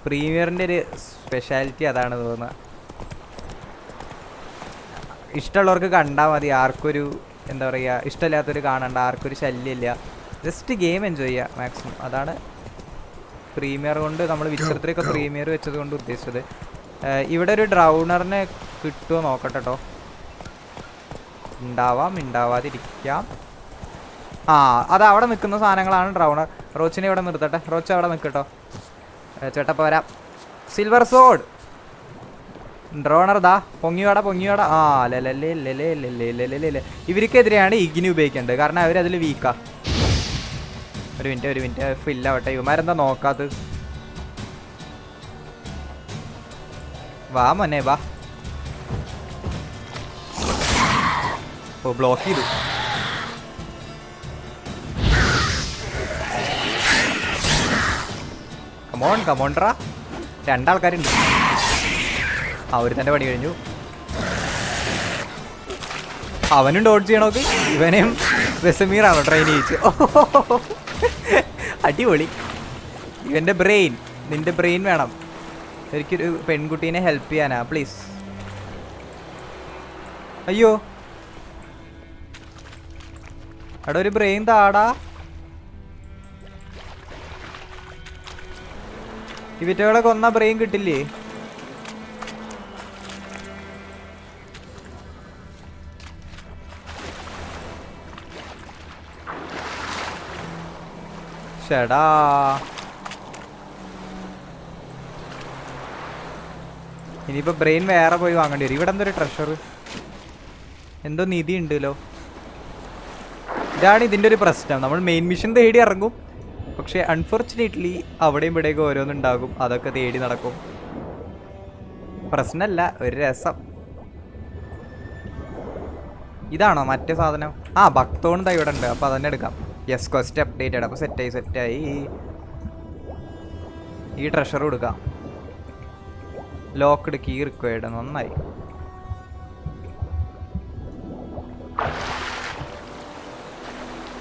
പ്രീമിയറിൻ്റെ ഒരു സ്പെഷ്യാലിറ്റി, അതാണ് തോന്നുന്നത്. ഇഷ്ടമുള്ളവർക്ക് കണ്ടാൽ മതി, ആർക്കൊരു എന്താ പറയുക, ഇഷ്ടമില്ലാത്തൊരു കാണണ്ട, ആർക്കൊരു ശല്യമില്ല. ജസ്റ്റ് ഗെയിം എൻജോയ് ചെയ്യുക മാക്സിമം. അതാണ് പ്രീമിയർ കൊണ്ട് നമ്മൾ വിച്ചറിത്രയൊക്കെ പ്രീമിയർ വെച്ചത് കൊണ്ട് ഉദ്ദേശിച്ചത്. ഇവിടെ ഒരു ഡ്രൗണറിനെ കിട്ടുമോ നോക്കട്ടെ കേട്ടോ. ഉണ്ടാവാതിരിക്കാം. അത് അവിടെ നിൽക്കുന്ന സാധനങ്ങളാണ് ഡ്രൗണർ. റോച്ചിനെ ഇവിടെ നിർത്തട്ടെ. റോച്ച് അവിടെ നിൽക്കട്ടോ. ചേട്ടപ്പം വരാം. സിൽവർ സോഡ് ഡ്രോണർ പൊങ്ങിയോടാ. ഇവർക്കെതിരെയാണ് ഇഗ്നി ഉപയോഗിക്കേണ്ടത്, കാരണം അവരതിൽ വീക്കാ. ഒരു മിനിറ്റ് ഫില്ലാവട്ടെ. ഇവന്മാരെന്താ നോക്കാത്തത്? വാ മോനെ വാ. ബ്ലോക്ക് ചെയ്തു. കമോൺട്രാ. 2 ആൾക്കാരുണ്ട്. അവർ തന്നെ പണി കഴിഞ്ഞു. അവനും ഡോട്ട് ചെയ്യണോക്ക്. ഇവനെയും വെസമീറാണോ ട്രെയിൻ ചെയ്യിച്ചു? അടിപൊളി. ഇവൻ്റെ ബ്രെയിൻ, നിന്റെ ബ്രെയിൻ വേണം. എനിക്കൊരു പെൺകുട്ടീനെ ഹെൽപ്പ് ചെയ്യാനാ പ്ലീസ്. അയ്യോ അവിടെ ഒരു ബ്രെയിൻ താടാ. ഇവറ്റകളെ കൊന്ന ബ്രെയിൻ കിട്ടില്ലേ? ഷടാ, ഇനിയിപ്പോ ബ്രെയിൻ വേറെ പോയി വാങ്ങേണ്ടി വരും. ഇവിടെ എന്തൊരു ട്രഷർ, എന്തോ നിധി ഉണ്ടല്ലോ. ഇതാണ് ഇതിൻ്റെ ഒരു പ്രശ്നം. നമ്മൾ മെയിൻ മിഷൻ തേടി ഇറങ്ങും, പക്ഷേ അൺഫോർച്ചുനേറ്റ്ലി അവിടെയും ഇവിടെയൊക്കെ ഓരോന്നുണ്ടാകും, അതൊക്കെ തേടി നടക്കും. പ്രശ്നമല്ല, ഒരു രസം. ഇതാണോ മറ്റേ സാധനം? ഭക്തോൺ ഇവിടെ ഉണ്ട്, അപ്പോൾ അതന്നെ എടുക്കാം. Yes, quest updated. അപ്പോൾ സെറ്റായി. ഈ ട്രഷറും എടുക്കാം. Locked key required. നന്നായി.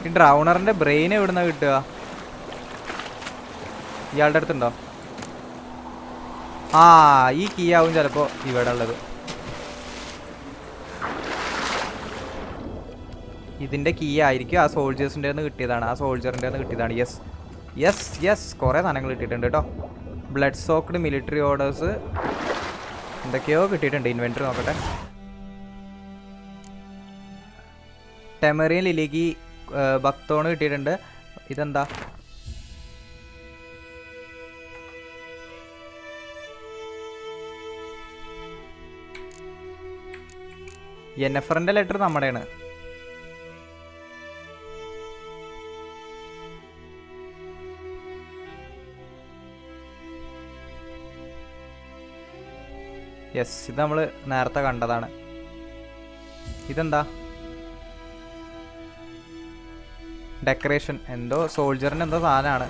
ഈ ഡ്രൗണറിൻ്റെ ബ്രെയിൻ എവിടുന്നാ കിട്ടുക? ഇയാളുടെ അടുത്തുണ്ടോ? ഈ കീ ആവും ചിലപ്പോൾ ഇവിടെ ഉള്ളത്. ഇതിൻ്റെ കീ ആയിരിക്കും. ആ സോൾജേഴ്സിൻ്റെ നിന്ന് കിട്ടിയതാണ്. ആ സോൾജറിൻ്റെ നിന്ന് കിട്ടിയതാണ്. യെസ് കുറേ സാധനങ്ങൾ കിട്ടിയിട്ടുണ്ട് കേട്ടോ. ബ്ലഡ് സോക്ക്ഡ് മിലിറ്ററി ഓർഡേഴ്സ് എന്തൊക്കെയോ കിട്ടിയിട്ടുണ്ട്. ഇൻവെൻറ്ററി നോക്കട്ടെ. ടെമറിയൻ ലിലിക്ക് ഭക്തോണ് കിട്ടിയിട്ടുണ്ട്. ഇതെന്താ? യെനഫറിൻ്റെ ലെറ്റർ നമ്മുടെയാണ്. യെസ്, ഇത് നമ്മൾ നേരത്തെ കണ്ടതാണ്. ഇതെന്താ? ഡെക്കറേഷൻ. എന്തോ സോൾജറിന് എന്തോ സാധനമാണ്.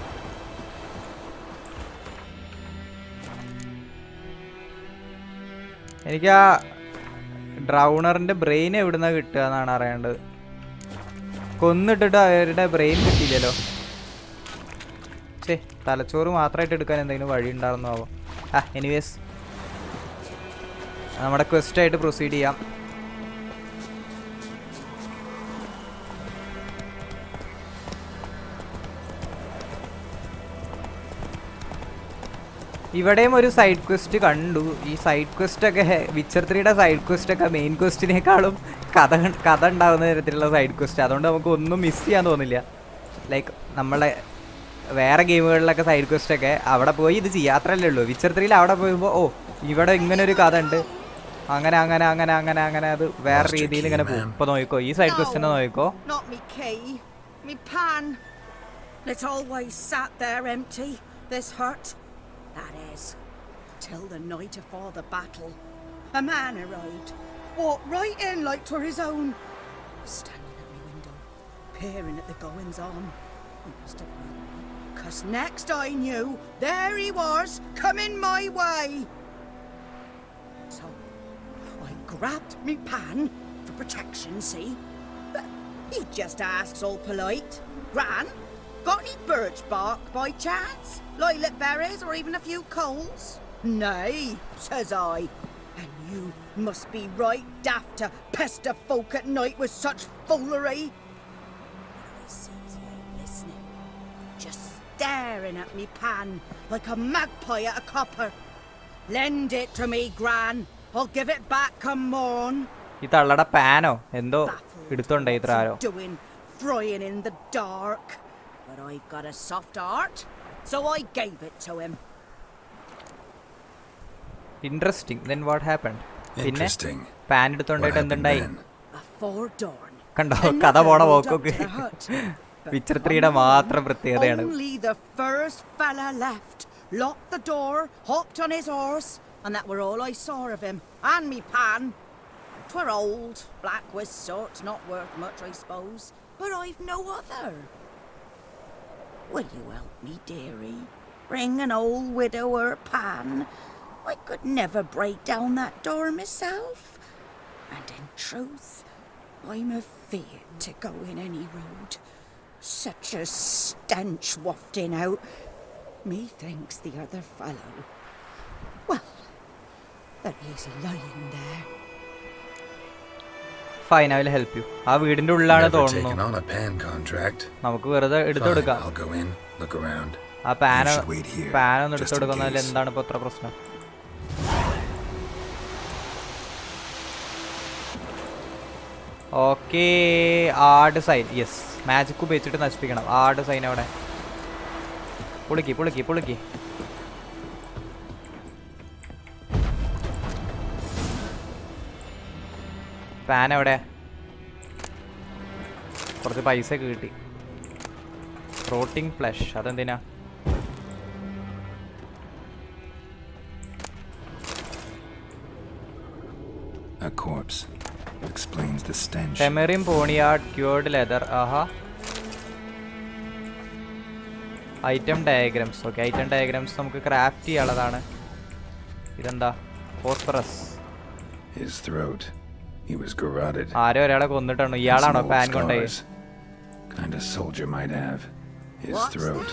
എനിക്ക് ആ ഡ്രൗണറിൻ്റെ ബ്രെയിൻ എവിടുന്നാണ് കിട്ടുക എന്നാണ് അറിയേണ്ടത്. കൊന്നിട്ടിട്ട് അവരുടെ ബ്രെയിൻ കിട്ടിയില്ലല്ലോ. തലച്ചോറ് മാത്രമായിട്ട് എടുക്കാൻ എന്തെങ്കിലും വഴി ഉണ്ടായിരുന്നോ? എനിവേസ് നമ്മുടെ ക്വസ്റ്റായിട്ട് പ്രൊസീഡ് ചെയ്യാം. ഇവിടെയും ഒരു സൈഡ് ക്വസ്റ്റ് കണ്ടു. ഈ സൈഡ് ക്വസ്റ്റൊക്കെ വിച്ചർ 3യുടെ സൈഡ് ക്വസ്റ്റൊക്കെ മെയിൻ ക്വസ്റ്റിനേക്കാളും കഥ ഉണ്ടാകുന്ന തരത്തിലുള്ള സൈഡ് ക്വസ്റ്റ്. അതുകൊണ്ട് നമുക്ക് ഒന്നും മിസ് ചെയ്യാൻ തോന്നില്ല. ലൈക്ക് നമ്മളെ വേറെ ഗെയിമുകളിലൊക്കെ സൈഡ് ക്വസ്റ്റൊക്കെ അവിടെ പോയി ഇത് ചെയ്യാത്രല്ലേ ഉള്ളൂ. വിച്ചർ 3യിൽ അവിടെ പോയുമ്പോൾ ഇവിടെ ഇങ്ങനെ ഒരു കഥ ഉണ്ട്, അങ്ങനെ അങ്ങനെ അങ്ങനെ അങ്ങനെ അങ്ങനെ അത് വേറെ രീതിയിൽ ഇങ്ങനെ പോകും. ഇപ്പൊ നോക്കിക്കോ, ഈ സൈഡ് ക്വസ്റ്റിനെ നോക്കിക്കോ. It always sat there empty, this hut. That is, till the night afore the battle. A man arrived, walked right in like 'twere his own. Standing at my window, peering at the goings on. He must have known me, 'cause next I knew, there he was, coming my way. So, I grabbed me pan for protection, see? But he just asks all polite, Gran, got any birch bark by chance? Lilac berries or even a few coals? Nay, says I. And you must be right daft to pester folk at night with such foolery. I sees he ain't listening, just staring at me pan like a magpie at a copper. Lend it to me, Gran. I'll give it back come morn. ഈ തള്ളയുടെ പാനോ എന്തോ എടുത്തോണ്ടേ ഇത്ര ആരോ. Doing frying in the dark. But I've got a soft heart, so I gave it to him. Interesting. Then what happened? പിന്നെ pan എടുത്തോണ്ടായിട്ട് എന്തുണ്ടായി? കണ്ടോ കഥ പോണ പോക്കൊക്കെ Witcher 3യുടെ മാത്രം പ്രത്യേകതയാണ്. Only the first fella left, locked the door, hopped on his horse, and that were all I saw of him. And me pan. 'Twere old, black with soot, not worth much, I suppose. But I've no other. Will you help me, dearie? Bring an old widower pan. I could never break down that door myself. And in truth, I'm afeard to go in any road. Such a stench wafting out. Methinks the other fellow. Well, there he is lying there. Fine, I will help you. ആ വീടിന്റെ ഉള്ളിലാണ് തോന്നുന്നു. നമുക്ക് വെറുതെ എടുത്തു കൊടുക്കാം. ആ പാനൊന്നും എടുത്തു കൊടുക്കുന്നതിൽ എന്താണ് ഇപ്പൊ ഇത്ര പ്രശ്നം? Okay, Aard sign. Yes, magic ഉപയോഗിച്ചിട്ട് നശിപ്പിക്കണം. ആർഡ് സൈൻ അവിടെ പൊളിക്കി പൊളിക്കി പൊളിക്കി. പാൻ എവിടെ? കുറച്ച് പൈസ കിട്ടി. റോട്ടിംഗ് ഫ്ലഷ്, അതെന്തിനാ? A corpse explains the stench. Temerium poniard, cured leather. Aha. Item diagrams. Okay, item diagrams നമുക്ക് ക്രാഫ്റ്റ് ചെയ്യാനുള്ളതാണ്. ഇതെന്താ? Phosphorus. His throat. He was garroted. ആരോ ഒരാളെ കൊന്നിട്ടാണ്. ഇയാളാണോ പാൻ കൊണ്ടേ? Kind of soldier might have. His throat.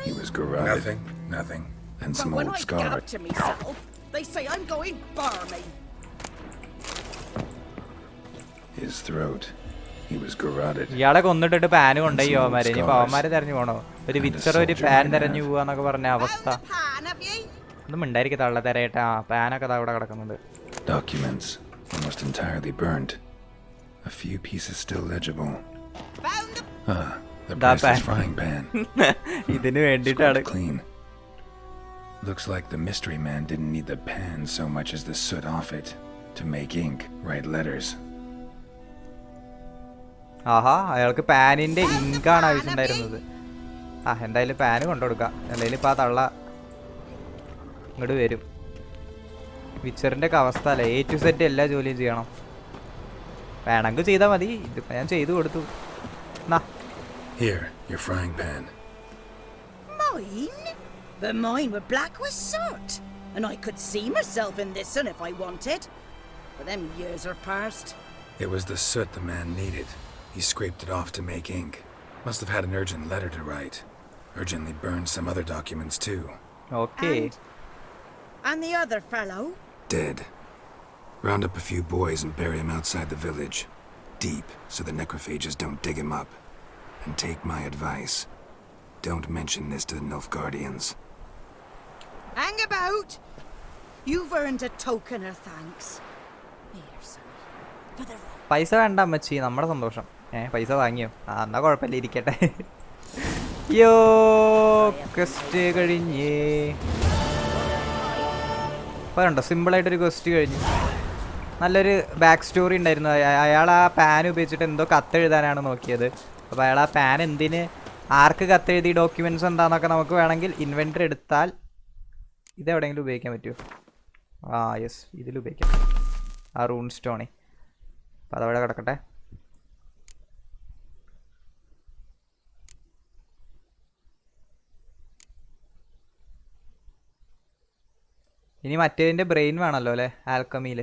He was garroted. Nothing. And some old scars. To myself, they say I'm going barmy. His throat. He was garroted. ഇയാളെ കൊന്നിട്ടിട്ട് pan കൊണ്ടുപോയി അവന്മാരെ. ഇനി അവന്മാരെ തെരഞ്ഞു പോണോ? ഒരു വിച്ചർ ഒരു പാൻ തെരഞ്ഞു പോവാന്നൊക്കെ പറഞ്ഞ അവസ്ഥ. ഒന്നും ഉണ്ടായിരിക്കും തള്ള തരേട്ടാ. പാനൊക്കെ അവിടെ കിടക്കുന്നുണ്ട്. Documents almost entirely burnt. A few pieces still legible. The priceless frying pan. ഇതിനു വേണ്ടിട്ടാണ്. Clean. Looks like the mystery man didn't need the pan so much as the soot off it to make ink, write letters. ആഹാ, അയാൾക്ക് പാനിന്റെ ഇങ്കാണ് ആവശ്യമുണ്ടായിരുന്നത്. എന്തായാലും PAN കൊണ്ടുകൊടുക്കാം. എന്തായാലും ഇപ്പം ആ തള്ള ഇങ്ങോട്ട് വരും. വിച്ചറിന്റെ ഒക്കെ അവസ്ഥ അല്ലേ, A to Z എല്ലാ ജോലിയും ചെയ്യണം. വേണമെങ്കിൽ ചെയ്താൽ മതി. ഇതിപ്പോ ഞാൻ ചെയ്തു കൊടുത്തു. Here, your frying pan. Mine? But mine were black with soot. and I could see myself in this one if I wanted. But them years are past. It was the soot the man needed. He scraped it off to make ink. Must have had an urgent letter to write. Urgently burned some other documents too. Okay. And the other fellow? Dead. Round up a few boys and bury him outside the village. Deep, so the necrophages don't dig him up. And take my advice. Don't mention this to the Nilfgaardians. Hang about! You've earned a token of thanks. Here, son. For the road. പൈസ വേണ്ട അമ്മച്ചി, നമ്മുടെ സന്തോഷം. പൈസ വാങ്ങിയോ? എന്നാ കുഴപ്പമില്ല, ഇരിക്കട്ടെ. യോ ക്വസ്റ്റ് കഴിഞ്ഞേ. അപ്പോൾ ഉണ്ടോ, സിമ്പിളായിട്ടൊരു ക്വസ്റ്റ് കഴിഞ്ഞു. നല്ലൊരു ബാക്ക് സ്റ്റോറി ഉണ്ടായിരുന്നു. അയാൾ ആ പാൻ ഉപയോഗിച്ചിട്ട് എന്തോ കത്തെഴുതാനാണ് നോക്കിയത്. അപ്പോൾ അയാൾ ആ പാൻ എന്തിന്, ആർക്ക് കത്തെഴുതി, ഡോക്യുമെൻറ്റ്സ് എന്താണെന്നൊക്കെ നമുക്ക് വേണമെങ്കിൽ ഇൻവെൻറ്ററി എടുത്താൽ ഇതെവിടെയെങ്കിലും ഉപയോഗിക്കാൻ പറ്റുമോ? യെസ്, ഇതിൽ ഉപയോഗിക്കാം. ആ റൂൺ സ്റ്റോണേ. അപ്പോൾ അതവിടെ കിടക്കട്ടെ. ഇനി മറ്റേതിൻ്റെ ബ്രെയിൻ വേണമല്ലോ അല്ലേ, ആൽക്കമിയിൽ.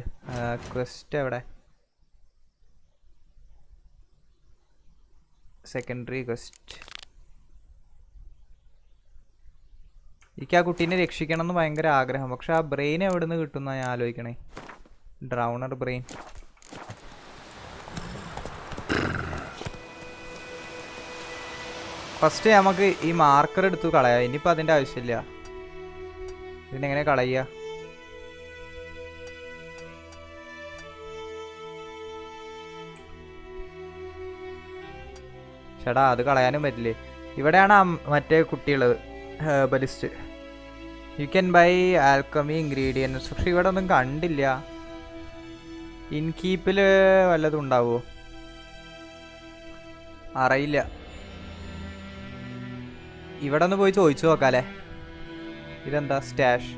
ക്വസ്റ്റ് എവിടെ? Secondary quest. എനിക്ക് ആ കുട്ടീനെ രക്ഷിക്കണം എന്ന് ഭയങ്കര ആഗ്രഹം. പക്ഷെ ആ ബ്രെയിൻ എവിടെ നിന്ന് കിട്ടുമെന്നാണ് ഞാൻ ആലോചിക്കണേ. ഡ്രൗണർ ബ്രെയിൻ. ഫസ്റ്റ് നമുക്ക് ഈ മാർക്കർ എടുത്ത് കളയാം. ഇനിയിപ്പോൾ അതിൻ്റെ ആവശ്യമില്ല. ഇതിനെങ്ങനെ കളയുക? ചേട്ടാ അത് കളയാനും പറ്റില്ലേ? ഇവിടെയാണ് മറ്റേ കുട്ടിയുള്ളത്, herbalist. You can buy alchemy ingredients. പക്ഷെ ഇവിടെ ഒന്നും കണ്ടില്ല. ഇൻകീപ്പിൽ വല്ലതും ഉണ്ടാവുമോ അറിയില്ല. ഇവിടെ ഒന്ന് പോയി ചോദിച്ചു നോക്കാല്ലേ. ഇതെന്താ സ്റ്റാഷ്?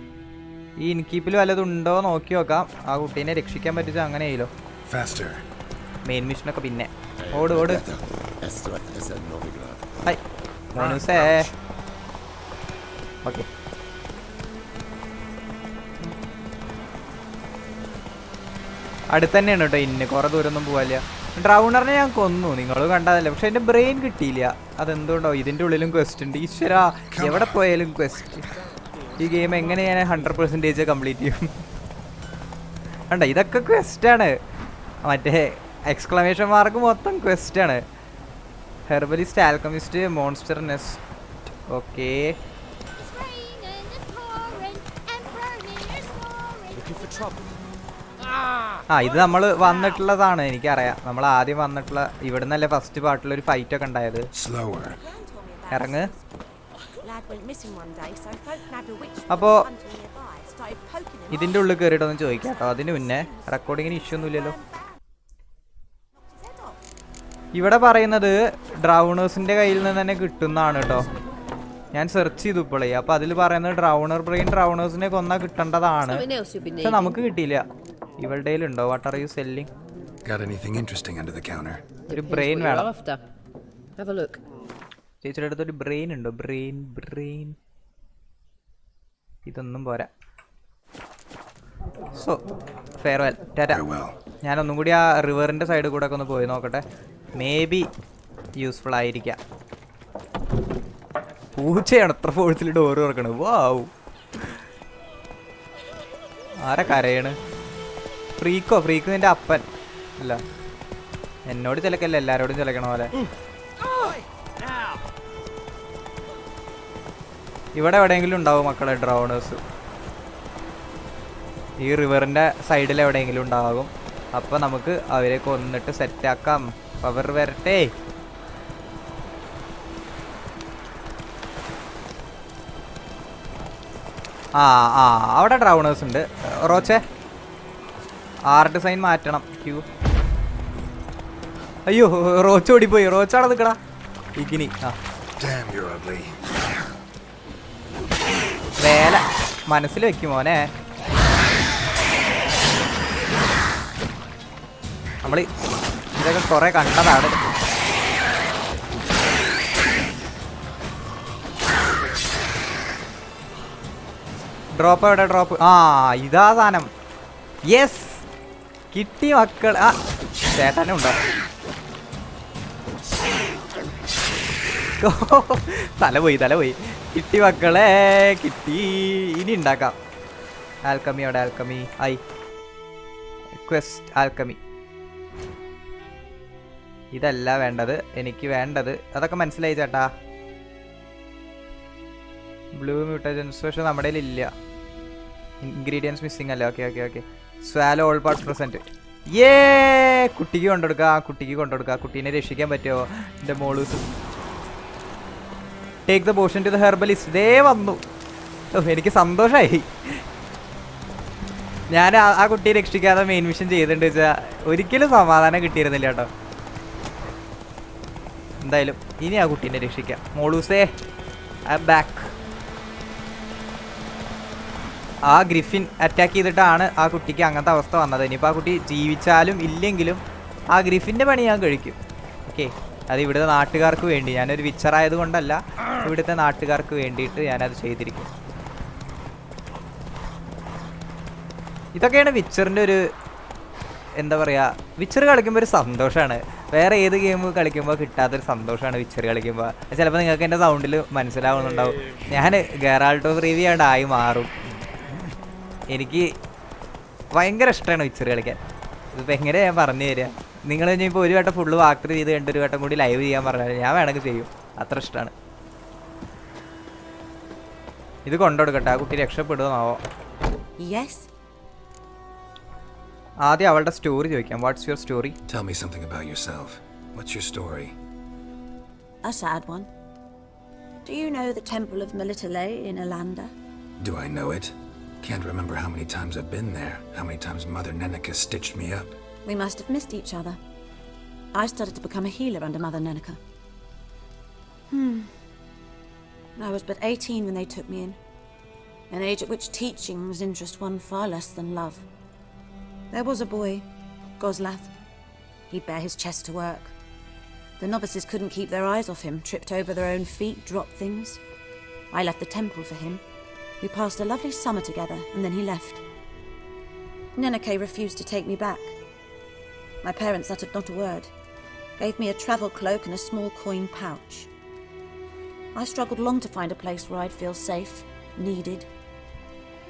ഈ ഇൻകീപ്പിൽ വല്ലതും ഉണ്ടോ നോക്കി നോക്കാം. ആ കുട്ടീനെ രക്ഷിക്കാൻ പറ്റിച്ച അങ്ങനെ ആയില്ലോ. മെയിൻ മിഷനൊക്കെ പിന്നെ. ഓട് ഓട്. ഹായ് മോനൂസേ. ഓക്കെ, അടുത്ത് തന്നെയാണ് കേട്ടോ. ഇന്ന് കുറേ ദൂരമൊന്നും പോകാനില്ല. ഡ്രൗണറിനെ ഞാൻ കൊന്നു, നിങ്ങൾ കണ്ടതല്ലേ. പക്ഷെ എൻ്റെ ബ്രെയിൻ കിട്ടിയില്ല. അതെന്തുകൊണ്ടോ? ഇതിൻ്റെ ഉള്ളിലും ക്വസ്റ്റ് ഉണ്ട്. ഈശ്വരാ, എവിടെ പോയാലും ക്വസ്റ്റ്. ഈ ഗെയിം എങ്ങനെ ഞാൻ 100% കംപ്ലീറ്റ് ചെയ്യും? കണ്ട, ഇതൊക്കെ ക്വസ്റ്റാണ്. മറ്റേ എക്സ്ക്ലമേഷൻ മാർക്ക് മൊത്തം ക്വസ്റ്റാണ്. Herbalist, alchemist, monster nest. Okay, ഇത് നമ്മൾ വന്നിട്ടുള്ളതാണ്, എനിക്കറിയാം. നമ്മൾ ആദ്യം വന്നിട്ടുള്ള ഇവിടുന്നല്ലേ ഫസ്റ്റ് പാർട്ടിലൊരു ഫൈറ്റൊക്കെ ഉണ്ടായത്. ഇറങ്ങ്. അപ്പോൾ ഇതിൻ്റെ ഉള്ളിൽ കയറിയിട്ടൊന്ന് ചോദിക്കാം കേട്ടോ. അതിന് മുന്നേ റെക്കോർഡിങ്ങിന് ഇഷ്യൂ ഒന്നുമില്ലല്ലോ. ഇവിടെ പറയുന്നത് ഡ്രൗണേഴ്സിൻ്റെ കയ്യിൽ നിന്ന് തന്നെ കിട്ടുന്നതാണ് കേട്ടോ. ഞാൻ സെർച്ച് ചെയ്തു ഇപ്പോഴേ. അപ്പോൾ അതിൽ പറയുന്നത് ഡ്രൗണർ ബ്രെയിൻ ഡ്രൗണേഴ്സിനെ കൊന്നാൽ കിട്ടേണ്ടതാണ്. പക്ഷെ നമുക്ക് കിട്ടിയില്ല. ഇവളുടെ ഉണ്ടോ? What are you selling? ഒരു ബ്രെയിൻ വേണം. ചേച്ചിയുടെ അടുത്തൊരു ബ്രെയിൻ ഉണ്ടോ? ബ്രെയിൻ ഇതൊന്നും പോരാ. So farewell, Tata. ഞാനൊന്നും കൂടി ആ റിവറിൻ്റെ സൈഡിൽ കൂടെ ഒക്കെ ഒന്ന് പോയി നോക്കട്ടെ. മേ ബി യൂസ്ഫുൾ ആയിരിക്കാം. പൂച്ചയാണ് എത്ര ഫോഴ്സിൽ ഡോറ് തുറക്കണത്. വാവ്, ആരാ കരയാണ്? ഫ്രീക്ക് നിന്റെ അപ്പൻ അല്ല. എന്നോട് ചിലക്കല്ല, എല്ലാരോടും ചിലക്കണ പോലെ. ഇവിടെ എവിടെയെങ്കിലും ഉണ്ടാവും മക്കളെ ഡ്രൗണേഴ്സ്. ഈ റിവറിൻ്റെ സൈഡിൽ എവിടെയെങ്കിലും ഉണ്ടാകും. അപ്പം നമുക്ക് അവരെ കൊന്നിട്ട് സെറ്റാക്കാം. പവർ വരട്ടെ. അവിടെ ഡ്രൗണേഴ്സ് ഉണ്ട്. റോച്ചേ, ആർട്ട് സൈൻ മാറ്റണം. ക്യൂ. അയ്യോ, റോച്ച് ഓടിപ്പോയി. റോച്ചാടെ നിൽക്കടാ. ഇഗ്നി. വേല മനസ്സിൽ വെക്കും മോനെ. നമ്മൾ ഇതൊക്കെ കുറെ കണ്ടതാണ്. ഡ്രോപ്പ് എവിടെ ഡ്രോപ്പ്? ആ ഇതാ സാധനം. യെസ് കിട്ടി മക്കൾ. ആ ചേട്ടനും ഉണ്ടോ? തല പോയി കിട്ടി മക്കളെ കിട്ടി. ഇനി ഉണ്ടാക്കാം. ആൽക്കമി അവിടെ ആൽക്കമി ക്വസ്റ്റ് ആൽക്കമി. ഇതല്ല വേണ്ടത് എനിക്ക് വേണ്ടത്. അതൊക്കെ മനസ്സിലായി ചേട്ടാ. ബ്ലൂ മ്യൂട്ടജൻസ് പക്ഷെ നമ്മുടെ ഇല്ല. ഇൻഗ്രീഡിയൻസ് മിസ്സിംഗ് അല്ലേ? Okay swallow all parts present. കുട്ടിക്ക് കൊണ്ടുകൊടുക്കുക. കുട്ടീനെ രക്ഷിക്കാൻ പറ്റുമോ? എൻ്റെ മോളൂസ്. Take the potion to the herbalist. ദേ വന്നു. എനിക്ക് സന്തോഷമായി. ഞാൻ ആ കുട്ടിയെ രക്ഷിക്കാതെ മെയിൻ മിഷൻ ചെയ്തിട്ടുണ്ട് വെച്ചാൽ ഒരിക്കലും സമാധാനം കിട്ടിയിരുന്നില്ല കേട്ടോ. എന്തായാലും ഇനി ആ കുട്ടീനെ രക്ഷിക്കാം. മോളൂസേ ഐ ബാക്ക്. ആ ഗ്രിഫിൻ അറ്റാക്ക് ചെയ്തിട്ടാണ് ആ കുട്ടിക്ക് അങ്ങനത്തെ അവസ്ഥ വന്നത്. ഇനിയിപ്പോൾ ആ കുട്ടി ജീവിച്ചാലും ഇല്ലെങ്കിലും ആ ഗ്രിഫിൻ്റെ പണി ഞാൻ കഴിക്കും. ഓക്കെ, അത് ഇവിടുത്തെ നാട്ടുകാർക്ക് വേണ്ടി. ഞാനൊരു വിച്ചറായത് കൊണ്ടല്ല, ഇവിടുത്തെ നാട്ടുകാർക്ക് വേണ്ടിയിട്ട് ഞാനത് ചെയ്തിരിക്കും. ഇതൊക്കെയാണ് വിച്ചറിൻ്റെ ഒരു എന്താ പറയുക, വിച്ചർ കളിക്കുമ്പോൾ ഒരു സന്തോഷമാണ്. വേറെ ഏത് ഗെയിം കളിക്കുമ്പോൾ കിട്ടാത്തൊരു സന്തോഷമാണ് വിച്ചർ കളിക്കുമ്പോൾ. ചിലപ്പോൾ നിങ്ങൾക്ക് എൻ്റെ സൗണ്ടിൽ മനസ്സിലാവുന്നുണ്ടാവും. ഞാൻ ഗെറാൾട്ട് ഓഫ് റിവിയ ആയി മാറും. എനിക്ക് ഭയങ്കര ഇഷ്ടമാണ് വിച്ചർ കളിക്കാൻ. ഇതിപ്പോൾ എങ്ങനെ ഞാൻ പറഞ്ഞു തരിക? നിങ്ങൾ കഴിഞ്ഞപ്പോൾ ഒരു വട്ടം ഫുള്ള് വാക്ക് ചെയ്ത് കണ്ട് ഒരു വട്ടം കൂടി ലൈവ് ചെയ്യാൻ പറഞ്ഞാൽ ഞാൻ വേണമെങ്കിൽ ചെയ്യും. അത്ര ഇഷ്ടമാണ്. ഇത് കൊണ്ടുകൊടുക്കട്ടെ. ആ കുട്ടി രക്ഷപ്പെടുമെന്നാവോ? ആദ്യം അവളുടെ സ്റ്റോറി ചോദിക്കാം. What's your story? Tell me something about yourself. What's your story? A sad one. Do you know the temple of Malayali in Alanda? Do I know it? Can't remember how many times I've been there, how many times Mother Neneka stitched me up. We must have missed each other. I started to become a healer under Mother Neneka. I was but 18 when they took me in, an age at which teachings interest one far less than love. There was a boy, Goslath. He'd bare his chest to work. The novices couldn't keep their eyes off him, tripped over their own feet, dropped things. I left the temple for him. We passed a lovely summer together, and then he left. Neneke refused to take me back. My parents uttered not a word, gave me a travel cloak and a small coin pouch. I struggled long to find a place where I'd feel safe, needed,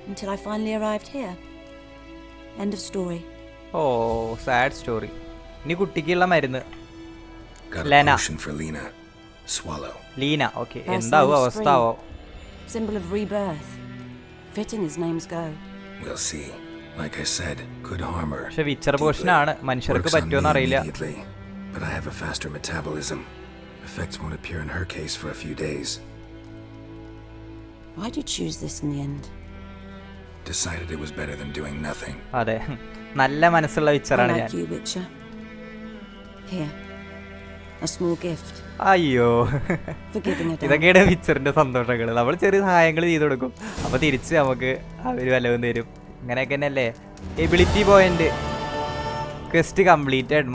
until I finally arrived here. End of story. Oh, sad story. ഇനി കുട്ടിക്കുള്ള മരുന്ന്. Got a Lena. potion for Lena. Swallow. Leena. Okay, First എന്താവും name of അവസ്ഥാവോ? Symbol of rebirth. Fitting as names go. We'll see. Like I said, could harm her. പക്ഷെ Witcher പോഷനാണ്. മനുഷ്യർക്ക് Works on me പറ്റുമെന്ന് അറിയില്ല. immediately, but I have a faster metabolism. Effects won't appear in her case for a few days. Why'd you choose this in the end? Decided it was better than doing nothing. അതെ, നല്ല മനസ്സുള്ള വിച്ചറാണ് I ഞാൻ. like you, Witcher. Here, a small gift അയ്യോ, for giving a damn. ഇതൊക്കെയാണ് വിച്ചറിന്റെ സന്തോഷങ്ങൾ. നമ്മൾ ചെറിയ സഹായങ്ങൾ ചെയ്തു കൊടുക്കും, അപ്പോൾ തിരിച്ച് നമുക്ക് അവർ വല്ലതും തരും. ഇങ്ങനെയൊക്കെ തന്നെയല്ലേ. Ability point quest completed.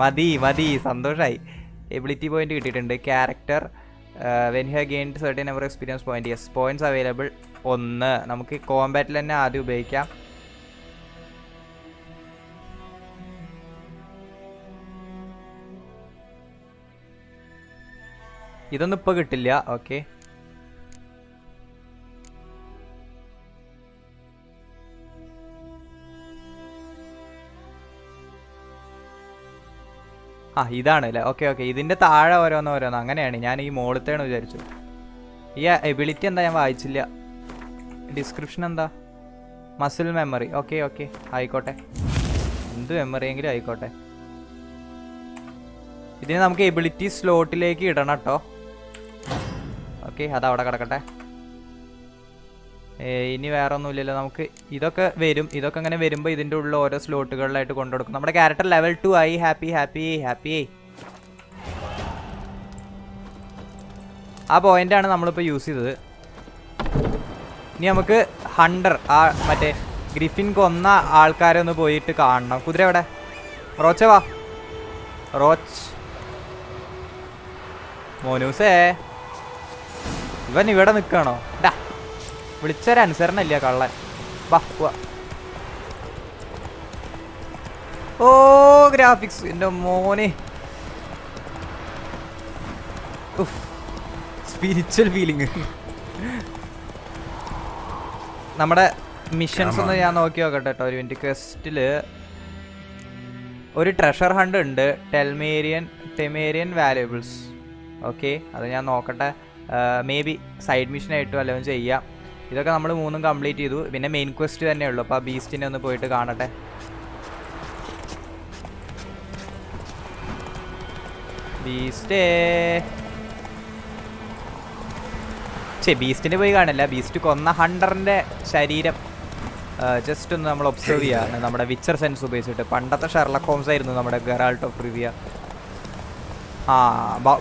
മതി സന്തോഷമായി. എബിലിറ്റി പോയിന്റ് കിട്ടിയിട്ടുണ്ട്. Character when you have gained certain number experience point. Yes, points available 1. നമുക്ക് കോമ്പാറ്റിൽ തന്നെ ആദ്യം ഉപയോഗിക്കാം. ഇതൊന്നും ഇപ്പോൾ കിട്ടില്ല. ഓക്കെ, ഇതാണ് അല്ലേ. ഓക്കെ, ഇതിൻ്റെ താഴെ ഓരോന്ന് അങ്ങനെയാണ്. ഞാൻ ഈ മുകളിലത്തെയാണ് വിചാരിച്ചു. ഈ എബിലിറ്റി എന്താ ഞാൻ വായിച്ചില്ല. ഡിസ്ക്രിപ്ഷൻ എന്താ? Muscle memory. ഓക്കെ ആയിക്കോട്ടെ, എന്ത് മെമ്മറിയെങ്കിലും ആയിക്കോട്ടെ. ഇതിന് നമുക്ക് എബിലിറ്റി സ്ലോട്ടിലേക്ക് ഇടണം കേട്ടോ. ഓക്കെ, അതവിടെ കിടക്കട്ടെ. ഇനി വേറെ ഒന്നുമില്ലല്ലോ. നമുക്ക് ഇതൊക്കെ വരും. ഇതൊക്കെ അങ്ങനെ വരുമ്പോൾ ഇതിൻ്റെ ഉള്ള ഓരോ സ്ലോട്ടുകളിലായിട്ട് കൊണ്ടുകൊടുക്കും. നമ്മുടെ ക്യാരക്ടർ ലെവൽ 2 ആയി. ഹാപ്പി. ആ പോയിൻ്റാണ് നമ്മളിപ്പോൾ യൂസ് ചെയ്തത്. ഇനി നമുക്ക് ഹണ്ടർ, ആ മറ്റേ ഗ്രിഫിൻ കൊന്ന ആൾക്കാരെ ഒന്ന് പോയിട്ട് കാണണം. കുതിര എവിടെ? റോച്ച വാ. റോച്ച് മോനൂസേ, ഇവൻ ഇവിടെ നിൽക്കണോ? വിളിച്ചൊരനുസരണമില്ല കള്ളൻ. വാ വാ. ഓ ഗ്രാഫിക്സ് എൻ്റെ മോനെ. Spiritual feeling. നമ്മുടെ മിഷൻസ് ഒന്ന് ഞാൻ നോക്കി നോക്കട്ടെ കേട്ടോ. ഒരു മിനിറ്റ്. ക്വസ്റ്റിൽ ഒരു ട്രഷർ ഹണ്ട് ഉണ്ട്. ടെമേരിയൻ വാല്യുബിൾസ്. ഓക്കെ, അത് ഞാൻ നോക്കട്ടെ. മേ ബി സൈഡ് മിഷനായിട്ടും വല്ലതും ചെയ്യാം. ഇതൊക്കെ നമ്മൾ 3 കംപ്ലീറ്റ് ചെയ്തു. പിന്നെ മെയിൻ ക്വസ്റ്റ് തന്നെ ഉള്ളൂ. അപ്പോൾ ആ ബീസ്റ്റിനെ ഒന്ന് പോയിട്ട് കാണട്ടെ. ബീസ്റ്റിനെ പോയി കാണില്ല. ബീസ്റ്റ് കൊന്ന ഹണ്ടറിൻ്റെ ശരീരം ജസ്റ്റ് ഒന്ന് നമ്മൾ ഒബ്സർവ് ചെയ്യുക നമ്മുടെ വിച്ചർ സെൻസ് ഉപയോഗിച്ചിട്ട്. പണ്ടത്തെ ഷെർലക് ഹോംസ് ആയിരുന്നു നമ്മുടെ ഗെറാൾട്ട് ഓഫ് റിവിയ.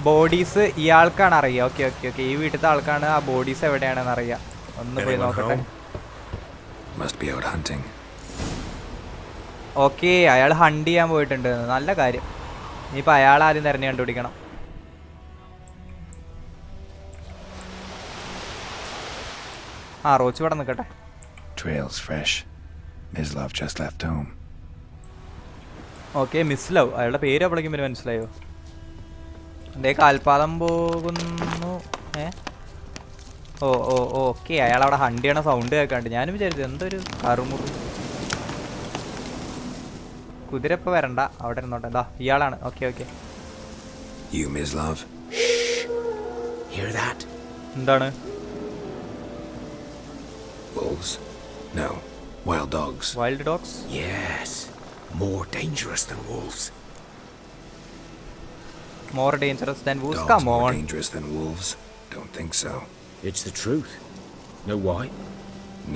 ബോഡീസ് ഇയാൾക്കാണ് അറിയുക. ഓക്കെ ഓക്കെ ഓക്കെ, ഈ വീട്ടിലത്തെ ആൾക്കാണ് ആ ബോഡീസ് എവിടെയാണെന്ന് അറിയാം. ഒന്ന് പോയി നോക്കട്ടെ. ഓക്കെ, അയാൾ ഹണ്ട് ചെയ്യാൻ പോയിട്ടുണ്ട്. നല്ല കാര്യം. ഇനിയിപ്പോൾ അയാൾ ആദ്യം തിരഞ്ഞു കണ്ടുപിടിക്കണം. റോച്ച് ഇവിടെ നിൽക്കട്ടെ. Trails fresh. Miss Love just left home. Okay, miss love. അയാളുടെ പേര് അപ്പോഴേക്കും പിന്നെ മനസ്സിലായോ? എന്തേ കാൽപാദം പോകുന്നു. ഓ ഓ ഓക്കെ, അയാൾ അവിടെ ഹണ്ട് ചെയ്യണ സൗണ്ട് കേൾക്കാണ്ട്. ഞാനും വിചാരിച്ചു എന്തൊരു കറുമുറു. കുതിര ഇപ്പോൾ വരണ്ട, അവിടെ ഇരുന്നോട്ടെ. എന്താ ഇയാളാണ്. Okay okay. You, Miss Love? Hear that? എന്താണ്? Wolves? No. Wild dogs. Wild dogs? Yes. More dangerous than wolves. More dangerous than wolves? Dogs Come more on. dangerous than wolves? Don't think so. It's the truth. Know why?